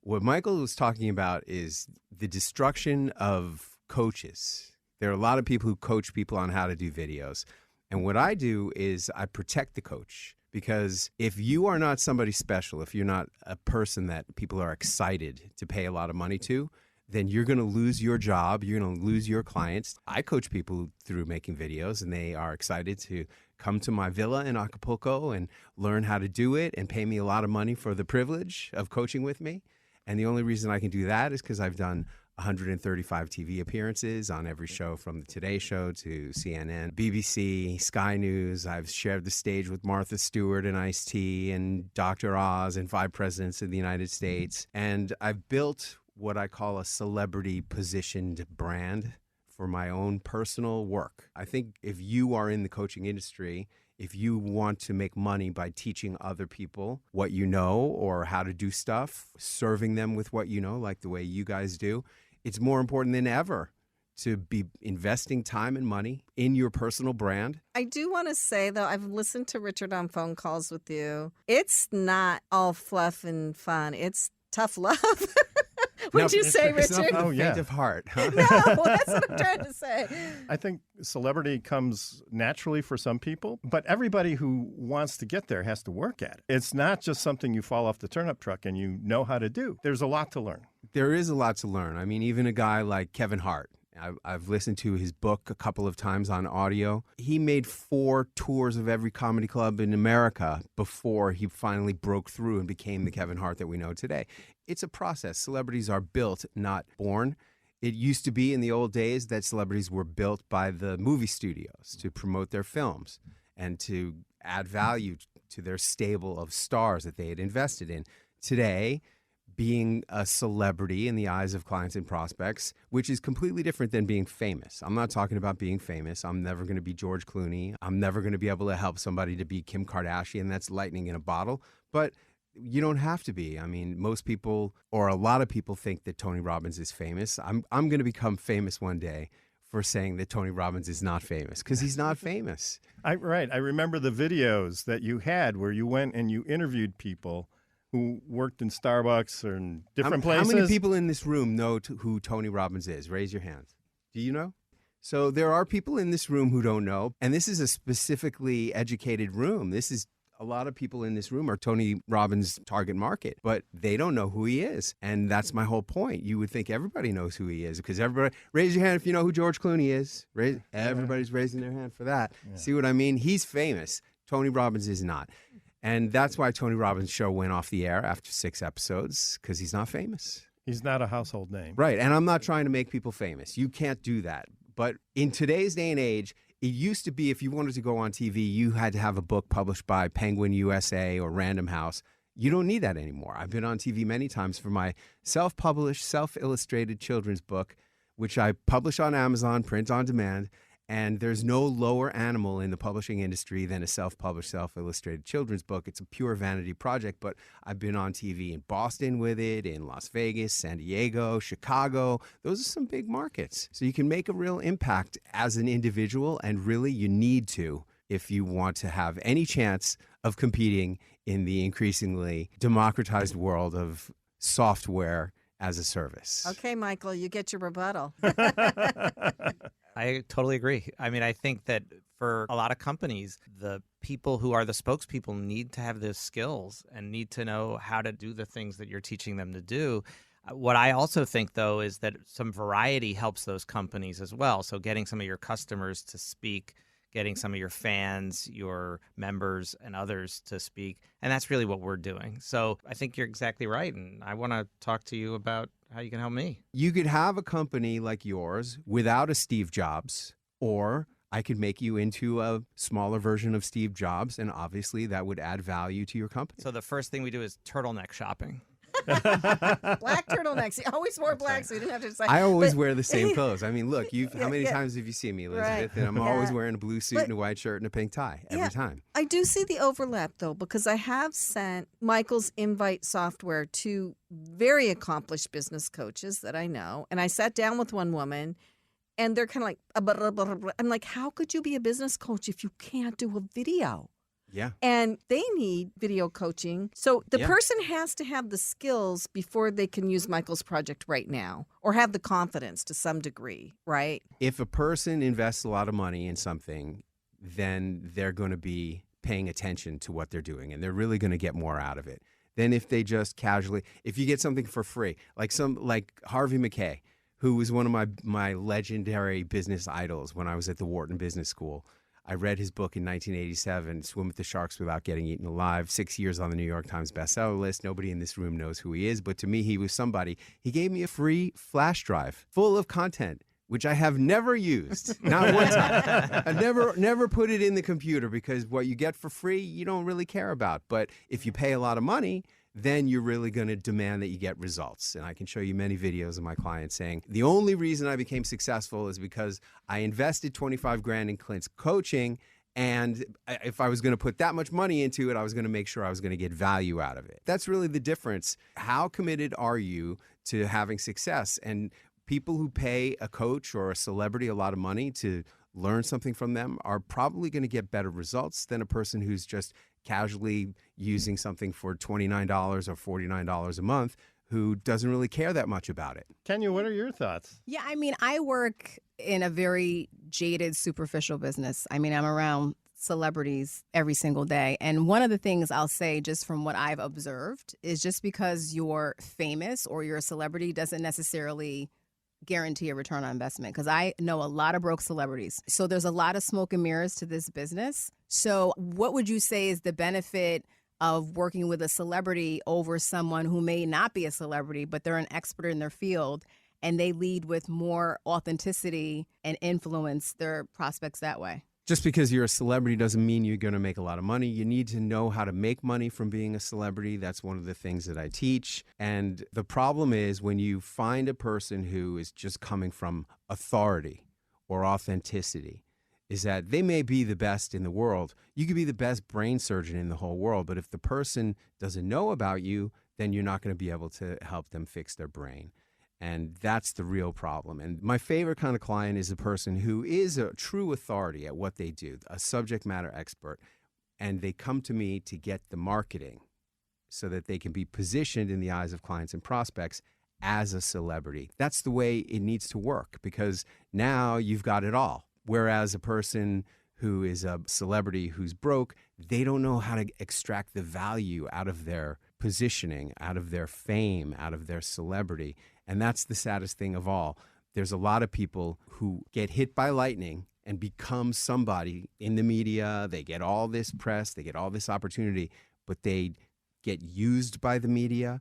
what Michael was talking about is the destruction of coaches. There are a lot of people who coach people on how to do videos. And what I do is I protect the coach, because if you are not somebody special, if you're not a person that people are excited to pay a lot of money to, then you're going to lose your job. You're going to lose your clients. I coach people through making videos, and they are excited to come to my villa in Acapulco and learn how to do it and pay me a lot of money for the privilege of coaching with me. And the only reason I can do that is because I've done 135 TV appearances on every show from the Today Show to CNN, BBC, Sky News. I've shared the stage with Martha Stewart and Ice-T and Dr. Oz and 5 presidents of the United States. And I've built what I call a celebrity positioned brand for my own personal work. I think if you are in the coaching industry, if you want to make money by teaching other people what you know or how to do stuff, serving them with what you know, like the way you guys do, it's more important than ever to be investing time and money in your personal brand. I do want to say, though, I've listened to Richard on phone calls with you. It's not all fluff and fun. It's tough love. Would you say, It's Richard? not for the faint of heart, huh? No, that's what I'm trying to say. I think celebrity comes naturally for some people, but everybody who wants to get there has to work at it. It's not just something you fall off the turnip truck and you know how to do. There's a lot to learn. There is a lot to learn. I mean, even a guy like Kevin Hart, I've listened to his book a couple of times on audio. He made 4 tours of every comedy club in America before he finally broke through and became the Kevin Hart that we know today. It's a process. Celebrities are built, not born. It used to be in the old days that celebrities were built by the movie studios to promote their films and to add value to their stable of stars that they had invested in. Today, being a celebrity in the eyes of clients and prospects, which is completely different than being famous. I'm not talking about being famous. I'm never going to be George Clooney. I'm never going to be able to help somebody to be Kim Kardashian. That's lightning in a bottle. But You don't have to be. I mean, most people or a lot of people think that Tony Robbins is famous. I'm going to become famous one day for saying that Tony Robbins is not famous because he's not famous. Right. I remember the videos that you had where you went and you interviewed people who worked in Starbucks or in different places. How many people in this room know who Tony Robbins is? Raise your hands. Do you know? So there are people in this room who don't know, and this is a specifically educated room. This is a lot of people in this room are Tony Robbins' target market, but they don't know who he is. And that's my whole point. You would think everybody knows who he is because everybody, raise your hand if you know who George Clooney is. Everybody's raising their hand for that. Yeah. See what I mean? He's famous. Tony Robbins is not. And that's why Tony Robbins' show went off the air after 6 episodes, because he's not famous. He's not a household name. Right. And I'm not trying to make people famous. You can't do that. But in today's day and age, it used to be if you wanted to go on TV, you had to have a book published by Penguin USA or Random House. You don't need that anymore. I've been on TV many times for my self-published, self-illustrated children's book, which I publish on Amazon, print on demand. And there's no lower animal in the publishing industry than a self-published, self-illustrated children's book. It's a pure vanity project, but I've been on TV in Boston with it, in Las Vegas, San Diego, Chicago. Those are some big markets. So you can make a real impact as an individual, and really you need to if you want to have any chance of competing in the increasingly democratized world of software as a service. Okay, Michael, you get your rebuttal. I totally agree. I mean, I think that for a lot of companies, the people who are the spokespeople need to have those skills and need to know how to do the things that you're teaching them to do. What I also think, though, is that some variety helps those companies as well. So getting some of your customers to speak, getting some of your fans, your members, and others to speak. And that's really what we're doing. So I think you're exactly right. And I want to talk to you about how you can help me. You could have a company like yours without a Steve Jobs, or I could make you into a smaller version of Steve Jobs, and obviously that would add value to your company. So the first thing we do is turtleneck shopping. Black turtlenecks. He always wore black, so you didn't have to decide. I always wear the same clothes. I mean, look, how many times have you seen me, Elizabeth? Right. And I'm always wearing a blue suit and a white shirt and a pink tie every time. I do see the overlap, though, because I have sent Michael's Invite software to very accomplished business coaches that I know. And I sat down with one woman, and they're kind of like, I'm like, how could you be a business coach if you can't do a video? Yeah. And they need video coaching. So the person has to have the skills before they can use Michael's project right now, or have the confidence to some degree, right? If a person invests a lot of money in something, then they're going to be paying attention to what they're doing, and they're really going to get more out of it than if they just casually, if you get something for free, like Harvey McKay, who was one of my legendary business idols when I was at the Wharton Business School. I read his book in 1987, Swim with the Sharks Without Getting Eaten Alive, 6 years on the New York Times bestseller list. Nobody in this room knows who he is, but to me, he was somebody. He gave me a free flash drive full of content, which I have never used, not one time. I never put it in the computer, because what you get for free, you don't really care about. But if you pay a lot of money, then you're really going to demand that you get results. And I can show you many videos of my clients saying, the only reason I became successful is because I invested $25,000 in Clint's coaching. And if I was going to put that much money into it, I was going to make sure I was going to get value out of it. That's really the difference. How committed are you to having success? And people who pay a coach or a celebrity a lot of money to learn something from them are probably going to get better results than a person who's just casually using something for $29 or $49 a month, who doesn't really care that much about it. Kenya, what are your thoughts? Yeah, I mean, I work in a very jaded, superficial business. I mean, I'm around celebrities every single day. And one of the things I'll say, just from what I've observed, is just because you're famous or you're a celebrity doesn't necessarily guarantee a return on investment, because I know a lot of broke celebrities. So there's a lot of smoke and mirrors to this business. So what would you say is the benefit of working with a celebrity over someone who may not be a celebrity, but they're an expert in their field, and they lead with more authenticity and influence their prospects that way? Just because you're a celebrity doesn't mean you're going to make a lot of money. You need to know how to make money from being a celebrity. That's one of the things that I teach. And the problem is when you find a person who is just coming from authority or authenticity, is that they may be the best in the world. You could be the best brain surgeon in the whole world, but if the person doesn't know about you, then you're not going to be able to help them fix their brain. And that's the real problem. And my favorite kind of client is a person who is a true authority at what they do, a subject matter expert. And they come to me to get the marketing so that they can be positioned in the eyes of clients and prospects as a celebrity. That's the way it needs to work, because now you've got it all. Whereas a person who is a celebrity who's broke, they don't know how to extract the value out of their positioning, out of their fame, out of their celebrity. And that's the saddest thing of all. There's a lot of people who get hit by lightning and become somebody in the media. They get all this press, they get all this opportunity, but they get used by the media.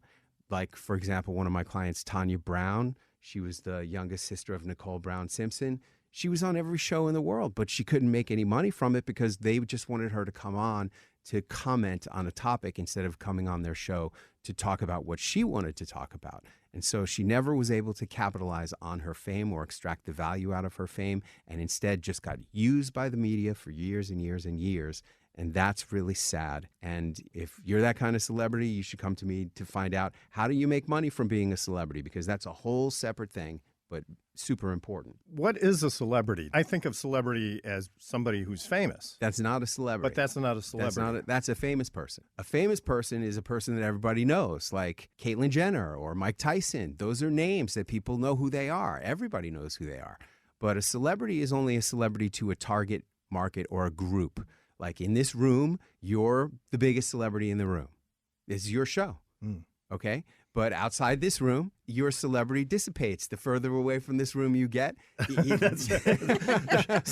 Like, for example, one of my clients, Tanya Brown, she was the youngest sister of Nicole Brown Simpson. She was on every show in the world, but she couldn't make any money from it because they just wanted her to come on to comment on a topic instead of coming on their show to talk about what she wanted to talk about. And so she never was able to capitalize on her fame or extract the value out of her fame, and instead just got used by the media for years and years and years. And that's really sad. And if you're that kind of celebrity, you should come to me to find out, how do you make money from being a celebrity? Because that's a whole separate thing, but super important. What is a celebrity? I think of celebrity as somebody who's famous. That's not a celebrity. But that's not a celebrity. That's a famous person. A famous person is a person that everybody knows, like Caitlyn Jenner or Mike Tyson. Those are names that people know who they are. Everybody knows who they are. But a celebrity is only a celebrity to a target market or a group. Like in this room, you're the biggest celebrity in the room. This is your show. Okay? But outside this room, your celebrity dissipates. The further away from this room you get, there's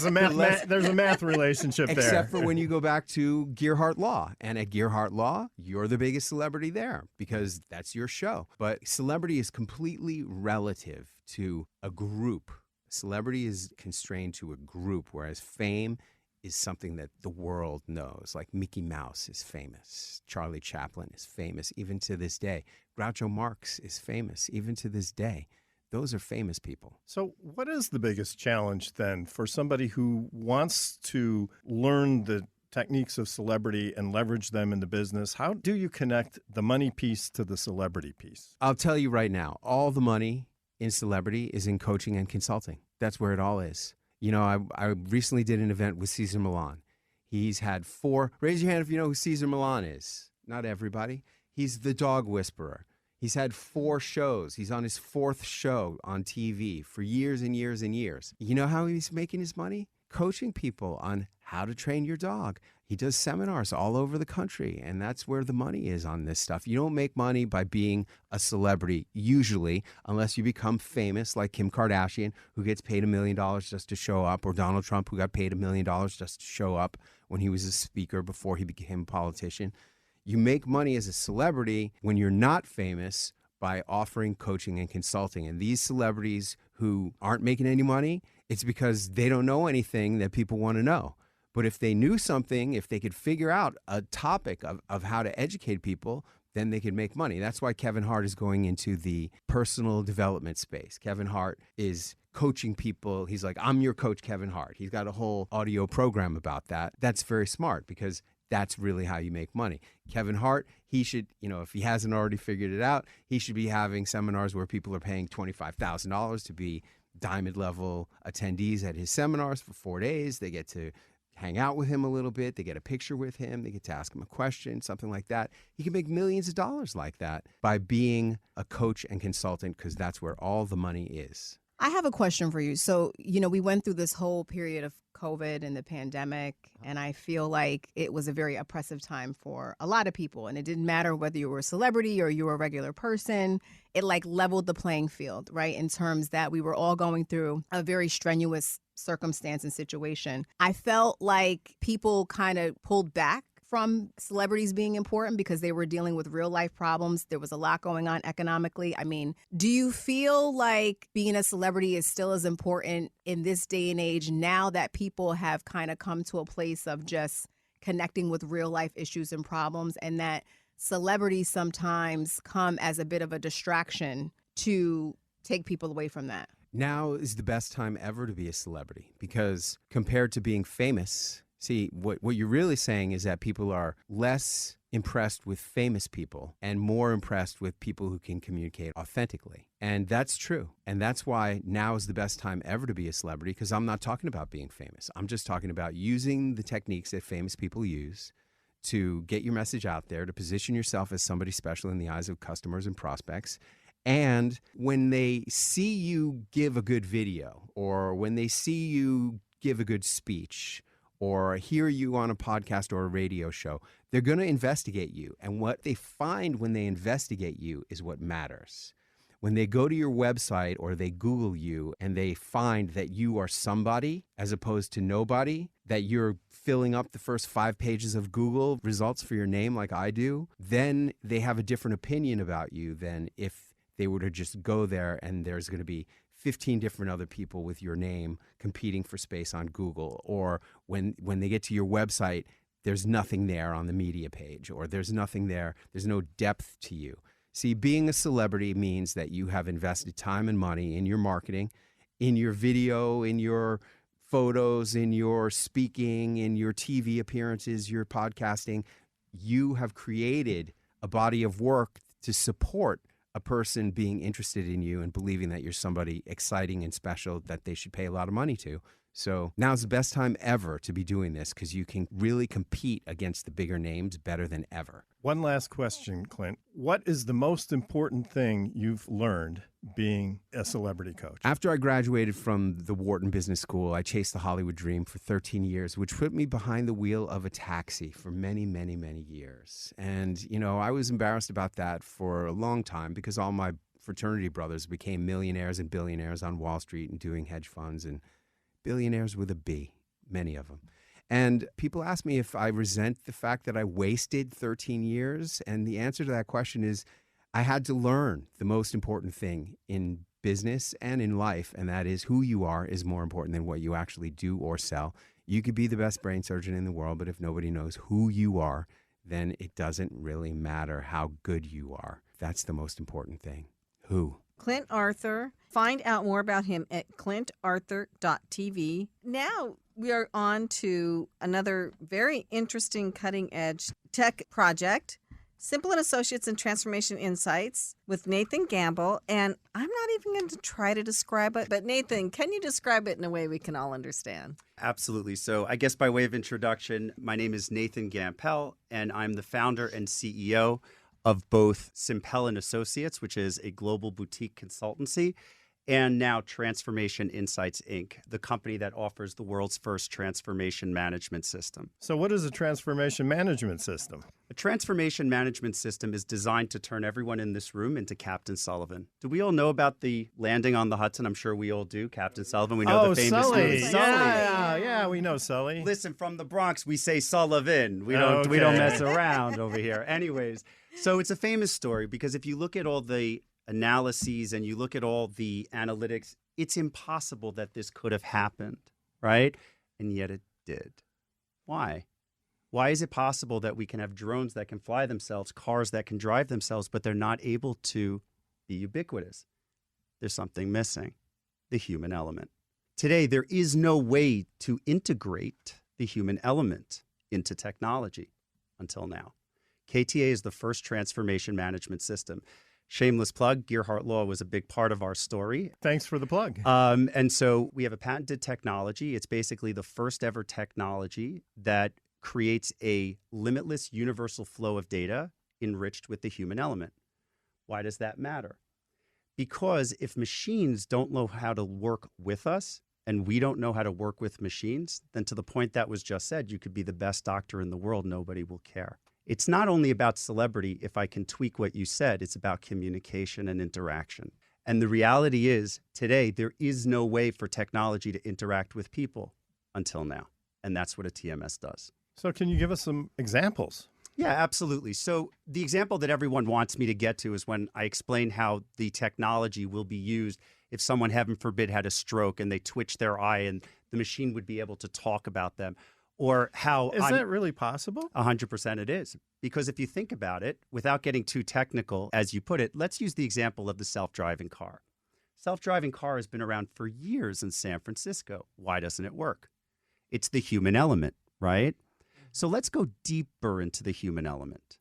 a math relationship there. Except for when you go back to Gearhart Law. And at Gearhart Law, you're the biggest celebrity there because that's your show. But celebrity is completely relative to a group. Celebrity is constrained to a group, whereas fame is something that the world knows. Like Mickey Mouse is famous. Charlie Chaplin is famous even to this day. Groucho Marx is famous even to this day. Those are famous people. So what is the biggest challenge then for somebody who wants to learn the techniques of celebrity and leverage them in the business? How do you connect the money piece to the celebrity piece? I'll tell you right now, all the money in celebrity is in coaching and consulting. That's where it all is. You know, I recently did an event with Cesar Millan. He's had 4, raise your hand if you know who Cesar Millan is. Not everybody. He's the dog whisperer. He's had 4 shows. He's on his 4th show on TV for years and years and years. You know how he's making his money? Coaching people on how to train your dog. He does seminars all over the country, and that's where the money is on this stuff. You don't make money by being a celebrity, usually, unless you become famous, like Kim Kardashian, who gets paid $1 million just to show up, or Donald Trump, who got paid $1 million just to show up when he was a speaker before he became a politician. You make money as a celebrity when you're not famous by offering coaching and consulting. And these celebrities who aren't making any money, it's because they don't know anything that people want to know. But if they knew something, if they could figure out a topic of how to educate people, then they could make money. That's why Kevin Hart is going into the personal development space. Kevin Hart is coaching people. He's like, I'm your coach, Kevin Hart. He's got a whole audio program about that. That's very smart because that's really how you make money. Kevin Hart, he should, if he hasn't already figured it out, he should be having seminars where people are paying $25,000 to be diamond level attendees at his seminars for 4 days. They get to hang out with him a little bit. They get a picture with him. They get to ask him a question, something like that. He can make millions of dollars like that by being a coach and consultant because that's where all the money is. I have a question for you. So, we went through this whole period of COVID and the pandemic, and I feel like it was a very oppressive time for a lot of people. And it didn't matter whether you were a celebrity or you were a regular person. It leveled the playing field, right? In terms that we were all going through a very strenuous circumstance and situation. I felt like people kind of pulled back from celebrities being important because they were dealing with real life problems. There was a lot going on economically. I mean, do you feel like being a celebrity is still as important in this day and age now that people have kind of come to a place of just connecting with real life issues and problems, and that celebrities sometimes come as a bit of a distraction to take people away from that? Now is the best time ever to be a celebrity because compared to being famous, see, what you're really saying is that people are less impressed with famous people and more impressed with people who can communicate authentically. And that's true. And that's why now is the best time ever to be a celebrity, because I'm not talking about being famous. I'm just talking about using the techniques that famous people use to get your message out there, to position yourself as somebody special in the eyes of customers and prospects. And when they see you give a good video, or when they see you give a good speech, or hear you on a podcast or a radio show, they're going to investigate you. And what they find when they investigate you is what matters. When they go to your website or they Google you and they find that you are somebody as opposed to nobody, that you're filling up the first 5 pages of Google results for your name like I do, then they have a different opinion about you than if they were to just go there and there's going to be 15 different other people with your name competing for space on Google. Or when they get to your website, there's nothing there on the media page, or there's nothing there, there's no depth to you. See, being a celebrity means that you have invested time and money in your marketing, in your video, in your photos, in your speaking, in your TV appearances, your podcasting. You have created a body of work to support a person being interested in you and believing that you're somebody exciting and special that they should pay a lot of money to. So now's the best time ever to be doing this because you can really compete against the bigger names better than ever. One last question, Clint. What is the most important thing you've learned being a celebrity coach? After I graduated from the Wharton Business School, I chased the Hollywood dream for 13 years, which put me behind the wheel of a taxi for many, many, many years. And, I was embarrassed about that for a long time because all my fraternity brothers became millionaires and billionaires on Wall Street and doing hedge funds, and billionaires with a B, many of them. And people ask me if I resent the fact that I wasted 13 years. And the answer to that question is I had to learn the most important thing in business and in life, and that is who you are is more important than what you actually do or sell. You could be the best brain surgeon in the world, but if nobody knows who you are, then it doesn't really matter how good you are. That's the most important thing. Who? Clint Arthur. Find out more about him at clintarthur.tv. Now we are on to another very interesting cutting-edge tech project, Simple & Associates and Transformation Insights with Nathan Gampel. And I'm not even going to try to describe it, but Nathan, can you describe it in a way we can all understand? Absolutely. So I guess by way of introduction, my name is Nathan Gampel, and I'm the founder and CEO of both Simple & Associates, which is a global boutique consultancy, and now Transformation Insights, Inc., the company that offers the world's first transformation management system. So what is a transformation management system? A transformation management system is designed to turn everyone in this room into Captain Sullivan. Do we all know about the landing on the Hudson? I'm sure we all do. Captain Sullivan. We know the famous Sully. movie. Yeah, we know Sully. Listen, from the Bronx, we say Sullivan. We don't mess around over here. Anyways, so it's a famous story because if you look at all the analyses and you look at all the analytics, it's impossible that this could have happened, right? And yet it did. Why? Why is it possible that we can have drones that can fly themselves, cars that can drive themselves, but they're not able to be ubiquitous? There's something missing, the human element. Today, there is no way to integrate the human element into technology until now. KTA is the first transformation management system. Shameless plug, Gearhart Law was a big part of our story. Thanks for the plug. And so we have a patented technology. It's basically the first ever technology that creates a limitless universal flow of data enriched with the human element. Why does that matter? Because if machines don't know how to work with us and we don't know how to work with machines, then to the point that was just said, you could be the best doctor in the world, nobody will care. It's not only about celebrity, if I can tweak what you said, it's about communication and interaction. And the reality is, today, there is no way for technology to interact with people until now. And that's what a TMS does. So can you give us some examples? Yeah, absolutely. So the example that everyone wants me to get to is when I explain how the technology will be used if someone, heaven forbid, had a stroke and they twitch their eye and the machine would be able to talk about them. Or how is that really possible? 100% it is. Because if you think about it, without getting too technical, as you put it, let's use the example of the self-driving car. Self-driving car has been around for years in San Francisco. Why doesn't it work? It's the human element, right? So let's go deeper into the human element.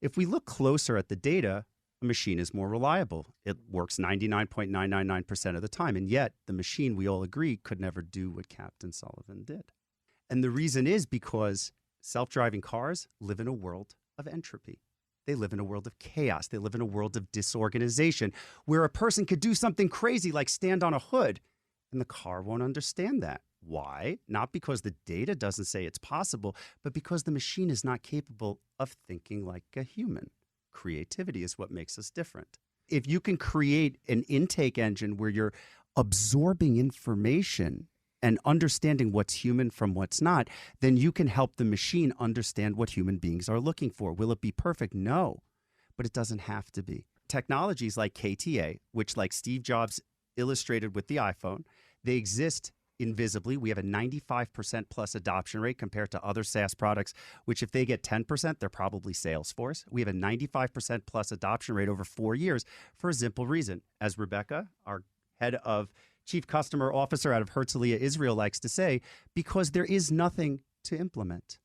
If we look closer at the data, a machine is more reliable. It works 99.999% of the time. And yet the machine, we all agree, could never do what Captain Sullivan did. And the reason is because self-driving cars live in a world of entropy. They live in a world of chaos. They live in a world of disorganization where a person could do something crazy like stand on a hood and the car won't understand that. Why? Not because the data doesn't say it's possible, but because the machine is not capable of thinking like a human. Creativity is what makes us different. If you can create an intake engine where you're absorbing information and understanding what's human from what's not, then you can help the machine understand what human beings are looking for. Will it be perfect? No, but it doesn't have to be. Technologies like KTA, which like Steve Jobs illustrated with the iPhone, they exist invisibly. We have a 95% plus adoption rate compared to other SaaS products, which if they get 10%, they're probably Salesforce. We have a 95% plus adoption rate over 4 years for a simple reason. As Rebecca, our head of Chief Customer Officer out of Herzliya, Israel, likes to say, because there is nothing to implement.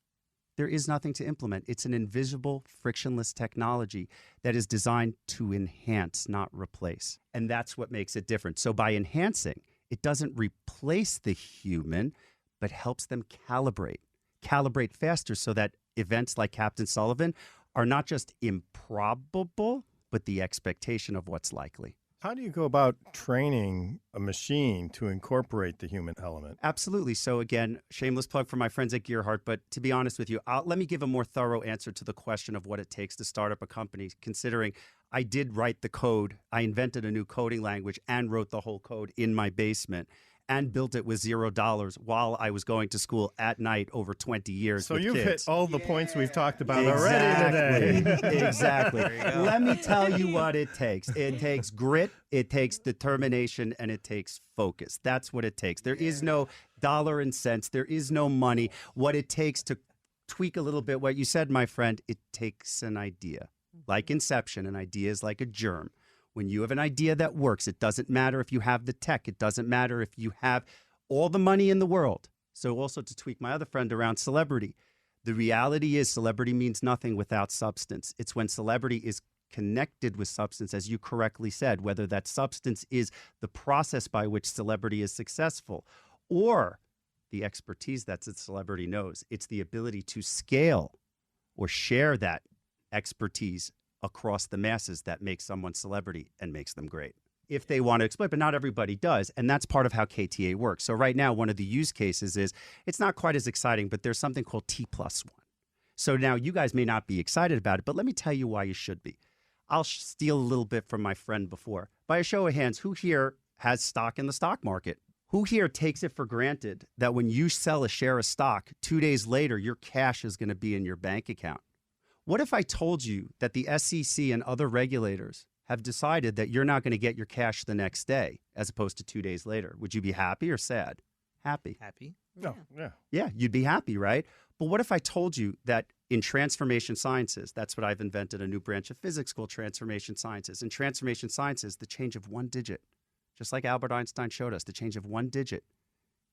There is nothing to implement. It's an invisible, frictionless technology that is designed to enhance, not replace. And that's what makes it different. So by enhancing, it doesn't replace the human, but helps them calibrate faster so that events like Captain Sullivan are not just improbable, but the expectation of what's likely. How do you go about training a machine to incorporate the human element? Absolutely. So again, shameless plug for my friends at Gearhart, but to be honest with you, let me give a more thorough answer to the question of what it takes to start up a company, considering I did write the code. I invented a new coding language and wrote the whole code in my basement and built it with $0 while I was going to school at night over 20 years. So with you've kids. hit all the points we've talked about already today. Exactly. Let me tell you what it takes. It takes grit, it takes determination, and it takes focus. That's what it takes. There is no dollar and cents. There is no money. What it takes to tweak a little bit what you said, my friend, it takes an idea. Like Inception, an idea is like a germ. When you have an idea that works, it doesn't matter if you have the tech. It doesn't matter if you have all the money in the world. So also to tweak my other friend around celebrity, the reality is celebrity means nothing without substance. It's when celebrity is connected with substance, as you correctly said, whether that substance is the process by which celebrity is successful or the expertise that the celebrity knows. It's the ability to scale or share that expertise across the masses that makes someone celebrity and makes them great. If they want to exploit, but not everybody does. And that's part of how KTA works. So right now, one of the use cases is, it's not quite as exciting, but there's something called T+1. So now you guys may not be excited about it, but let me tell you why you should be. I'll steal a little bit from my friend before. By a show of hands, who here has stock in the stock market? Who here takes it for granted that when you sell a share of stock, 2 days later, your cash is going to be in your bank account? What if I told you that the SEC and other regulators have decided that you're not going to get your cash the next day as opposed to 2 days later? Would you be happy or sad? Happy. Happy. No, yeah. Yeah, you'd be happy, right? But what if I told you that in transformation sciences, that's what I've invented, a new branch of physics called transformation sciences. In transformation sciences, the change of one digit, just like Albert Einstein showed us, the change of one digit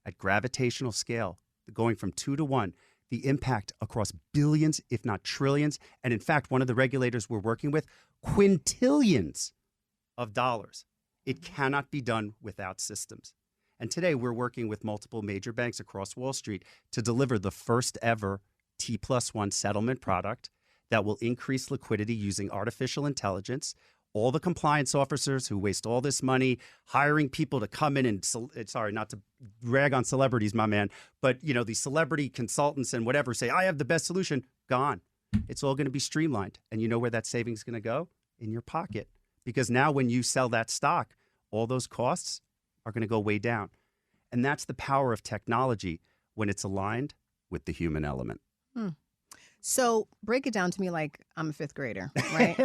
at gravitational scale, going from 2 to 1, the impact across billions, if not trillions, and in fact, one of the regulators we're working with, quintillions of dollars. It cannot be done without systems. And today we're working with multiple major banks across Wall Street to deliver the first ever T+1 settlement product that will increase liquidity using artificial intelligence. All the compliance officers who waste all this money hiring people to come in and, sorry, not to rag on celebrities, my man, but these celebrity consultants and whatever say, I have the best solution, gone. It's all going to be streamlined. And you know where that savings is going to go? In your pocket. Because now when you sell that stock, all those costs are going to go way down. And that's the power of technology when it's aligned with the human element. So break it down to me like I'm a fifth grader, right?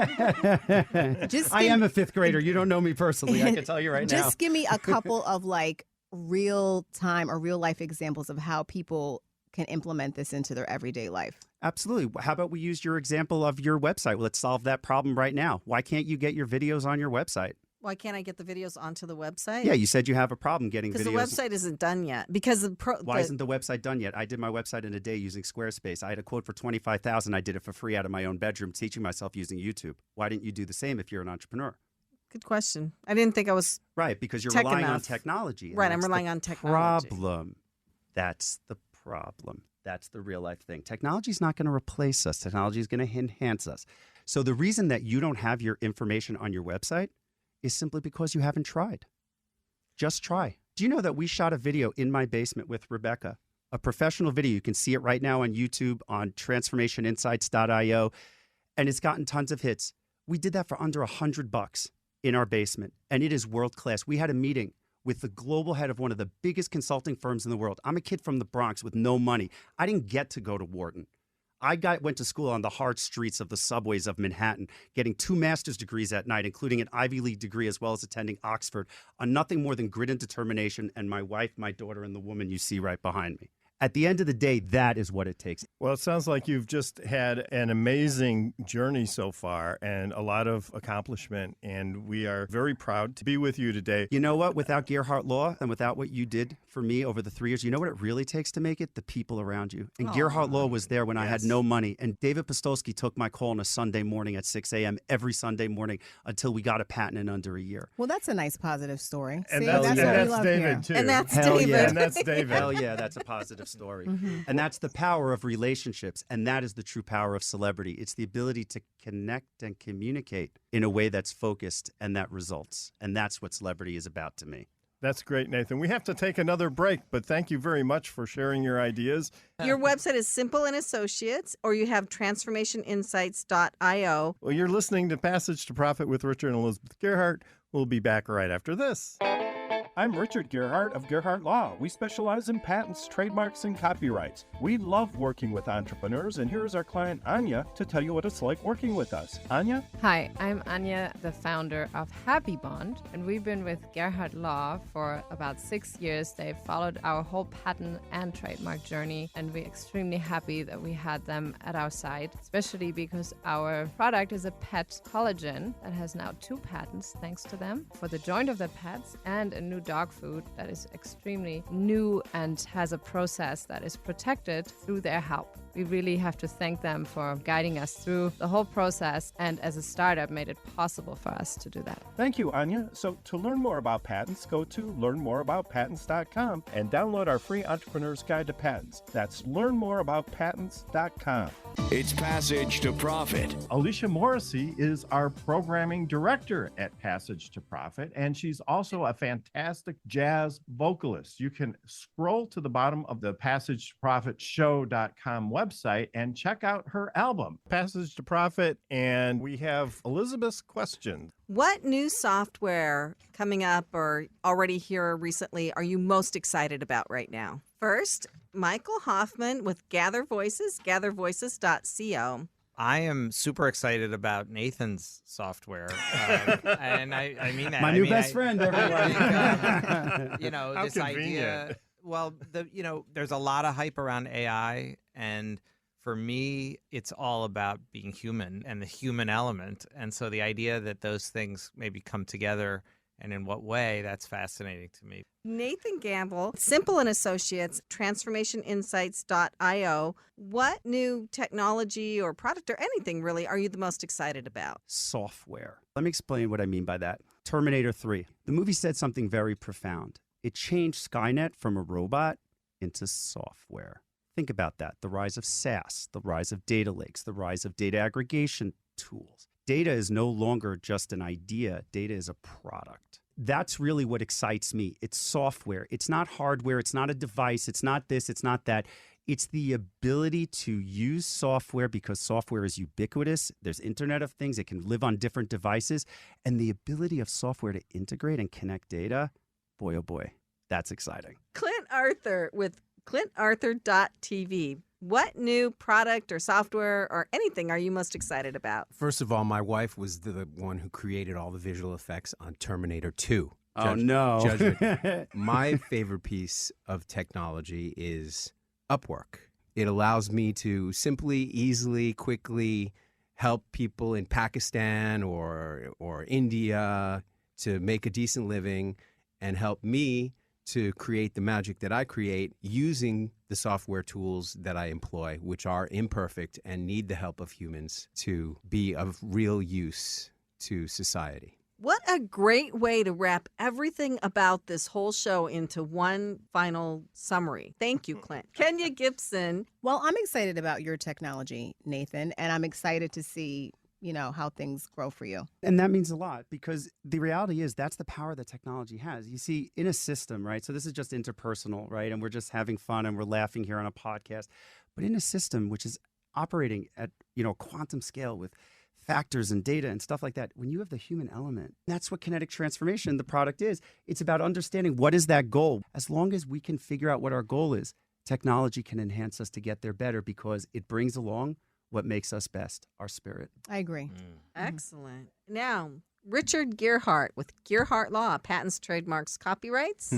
I am a fifth grader. You don't know me personally. I can tell you right now. Just give me a couple of like real time or real life examples of how people can implement this into their everyday life. Absolutely. How about we use your example of your website? Let's solve that problem right now. Why can't you get your videos on your website? Why can't I get the videos onto the website? Yeah, you said you have a problem getting videos. Because the website isn't done yet. Because Why isn't the website done yet? I did my website in a day using Squarespace. I had a quote for $25,000. I did it for free out of my own bedroom, teaching myself using YouTube. Why didn't you do the same if you're an entrepreneur? Good question. I didn't think I was right, because you're tech relying on enough. technology. Right, I'm that's relying the on technology. Problem. That's the problem. That's the real life thing. Technology is not going to replace us. Technology is going to enhance us. So the reason that you don't have your information on your website is simply because you haven't tried. Just try. Do you know that we shot a video in my basement with Rebecca, a professional video? You can see it right now on YouTube on transformationinsights.io, and it's gotten tons of hits. We did that for under $100 in our basement, and it is world class. We had a meeting with the global head of one of the biggest consulting firms in the world. I'm a kid from the Bronx with no money. I didn't get to go to Wharton. Went to school on the hard streets of the subways of Manhattan, getting 2 master's degrees at night, including an Ivy League degree, as well as attending Oxford, on nothing more than grit and determination, and my wife, my daughter, and the woman you see right behind me. At the end of the day, that is what it takes. Well, it sounds like you've just had an amazing journey so far and a lot of accomplishment, and we are very proud to be with you today. You know what? Without Gearhart Law and without what you did for me over the 3 years, you know what it really takes to make it? The people around you. And Gearhart Law was there when I had no money. And David Pistolsky took my call on a Sunday morning at 6 a.m. every Sunday morning until we got a patent in under a year. Well, that's a nice positive story. And See, that's what we love David, here. too. And that's Hell David. yeah. And that's David. Hell yeah, that's a positive story. And that's the power of relationships. And that is the true power of celebrity. It's the ability to connect and communicate in a way that's focused and that results. And that's what celebrity is about to me. That's great, Nathan. We have to take another break, but thank you very much for sharing your ideas. Your website is Simple and Associates, or you have transformationinsights.io. Well, you're listening to Passage to Profit with Richard and Elizabeth Gearhart. We'll be back right after this. I'm Richard Gearhart of Gearhart Law. We specialize in patents, trademarks, and copyrights. We love working with entrepreneurs, and here's our client, Anya, to tell you what it's like working with us. Anya? Hi, I'm Anya, the founder of Happy Bond, and we've been with Gearhart Law for about 6 years. They've followed our whole patent and trademark journey, and we're extremely happy that we had them at our side, especially because our product is a pet collagen that has now 2 patents, thanks to them, for the joint of the pets and a new dog food that is extremely new and has a process that is protected through their help. We really have to thank them for guiding us through the whole process, and as a startup made it possible for us to do that. Thank you, Anya. So to learn more about patents, go to learnmoreaboutpatents.com and download our free Entrepreneur's Guide to Patents. That's learnmoreaboutpatents.com. It's Passage to Profit. Alicia Morrissey is our programming director at Passage to Profit, and she's also a fantastic jazz vocalist. You can scroll to the bottom of the Passage to Profit show.com website and check out her album, Passage to Profit. And we have Elizabeth's question. What new software coming up or already here recently are you most excited about right now? First, Michael Hoffman with Gather Voices, gathervoices.co. I am super excited about Nathan's software, and I mean that. My new best friend, everyone. How this convenient. idea. Well, there's a lot of hype around AI, and for me, it's all about being human and the human element. And so the idea that those things maybe come together and in what way, that's fascinating to me. Nathan Gampel, Simple and Associates, transformationinsights.io. What new technology or product or anything really are you the most excited about? Software. Let me explain what I mean by that. Terminator 3. The movie said something very profound. It changed Skynet from a robot into software. Think about that. The rise of SaaS, the rise of data lakes, the rise of data aggregation tools. Data is no longer just an idea. Data is a product. That's really what excites me. It's software. It's not hardware. It's not a device. It's not this. It's not that. It's the ability to use software because software is ubiquitous. There's Internet of Things. It can live on different devices. And the ability of software to integrate and connect data, boy, oh boy, that's exciting. Clint Arthur with clintarthur.tv. What new product or software or anything are you most excited about? First of all, my wife was the one who created all the visual effects on Terminator 2. Oh, no. Judgment. My favorite piece of technology is Upwork. It allows me to simply, easily, quickly help people in Pakistan or India to make a decent living and help me to create the magic that I create using the software tools that I employ, which are imperfect and need the help of humans to be of real use to society. What a great way to wrap everything about this whole show into one final summary. Thank you, Clint. Kenya Gipson. Well, I'm excited about your technology, Nathan, and I'm excited to see, how things grow for you. And that means a lot because the reality is that's the power that technology has. You see, in a system, right? So this is just interpersonal, right? And we're just having fun and we're laughing here on a podcast. But in a system which is operating at, quantum scale with factors and data and stuff like that, when you have the human element, that's what kinetic transformation, the product is. It's about understanding what is that goal. As long as we can figure out what our goal is, technology can enhance us to get there better because it brings along what makes us best, our spirit. I agree. Excellent. Now, Richard Gearhart with Gearhart Law, patents, trademarks, copyrights.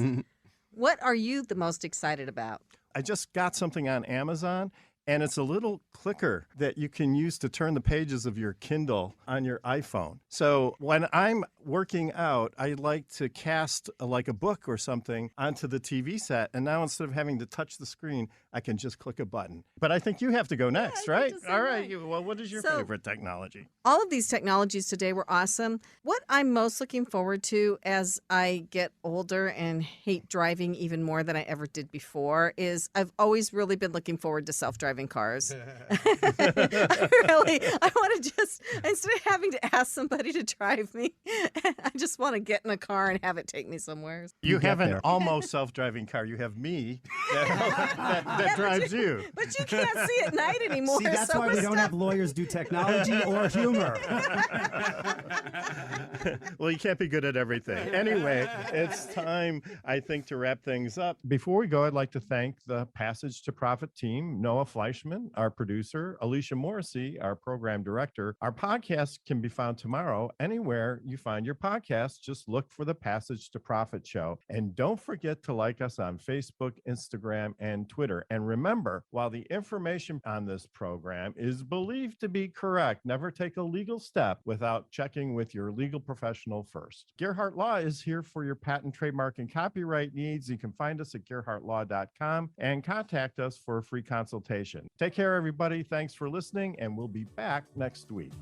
What are you the most excited about? I just got something on Amazon, and it's a little clicker that you can use to turn the pages of your Kindle on your iPhone. So when I'm working out, I like to cast like a book or something onto the TV set. And now instead of having to touch the screen, I can just click a button. But I think you have to go next, right? All right. Well, what is your favorite technology? All of these technologies today were awesome. What I'm most looking forward to as I get older and hate driving even more than I ever did before is I've always really been looking forward to self-driving cars. I want to just, instead of having to ask somebody to drive me, I just want to get in a car and have it take me somewhere. You have an almost self-driving car. You have me that drives you. But you can't see at night anymore. See, that's why we don't have lawyers do technology or humor. Well, you can't be good at everything. Anyway, it's time, I think, to wrap things up. Before we go, I'd like to thank the Passage to Profit team, Noah Fleischman, our producer, Alicia Morrissey, our program director. Our podcast can be found tomorrow anywhere you find your podcast. Just look for the Passage to Profit show. And don't forget to like us on Facebook, Instagram, and Twitter. And remember, while the information on this program is believed to be correct, never take a legal step without checking with your legal professional first. Gearhart Law is here for your patent, trademark, and copyright needs. You can find us at gearhartlaw.com and contact us for a free consultation. Take care, everybody. Thanks for listening, and we'll be back next week.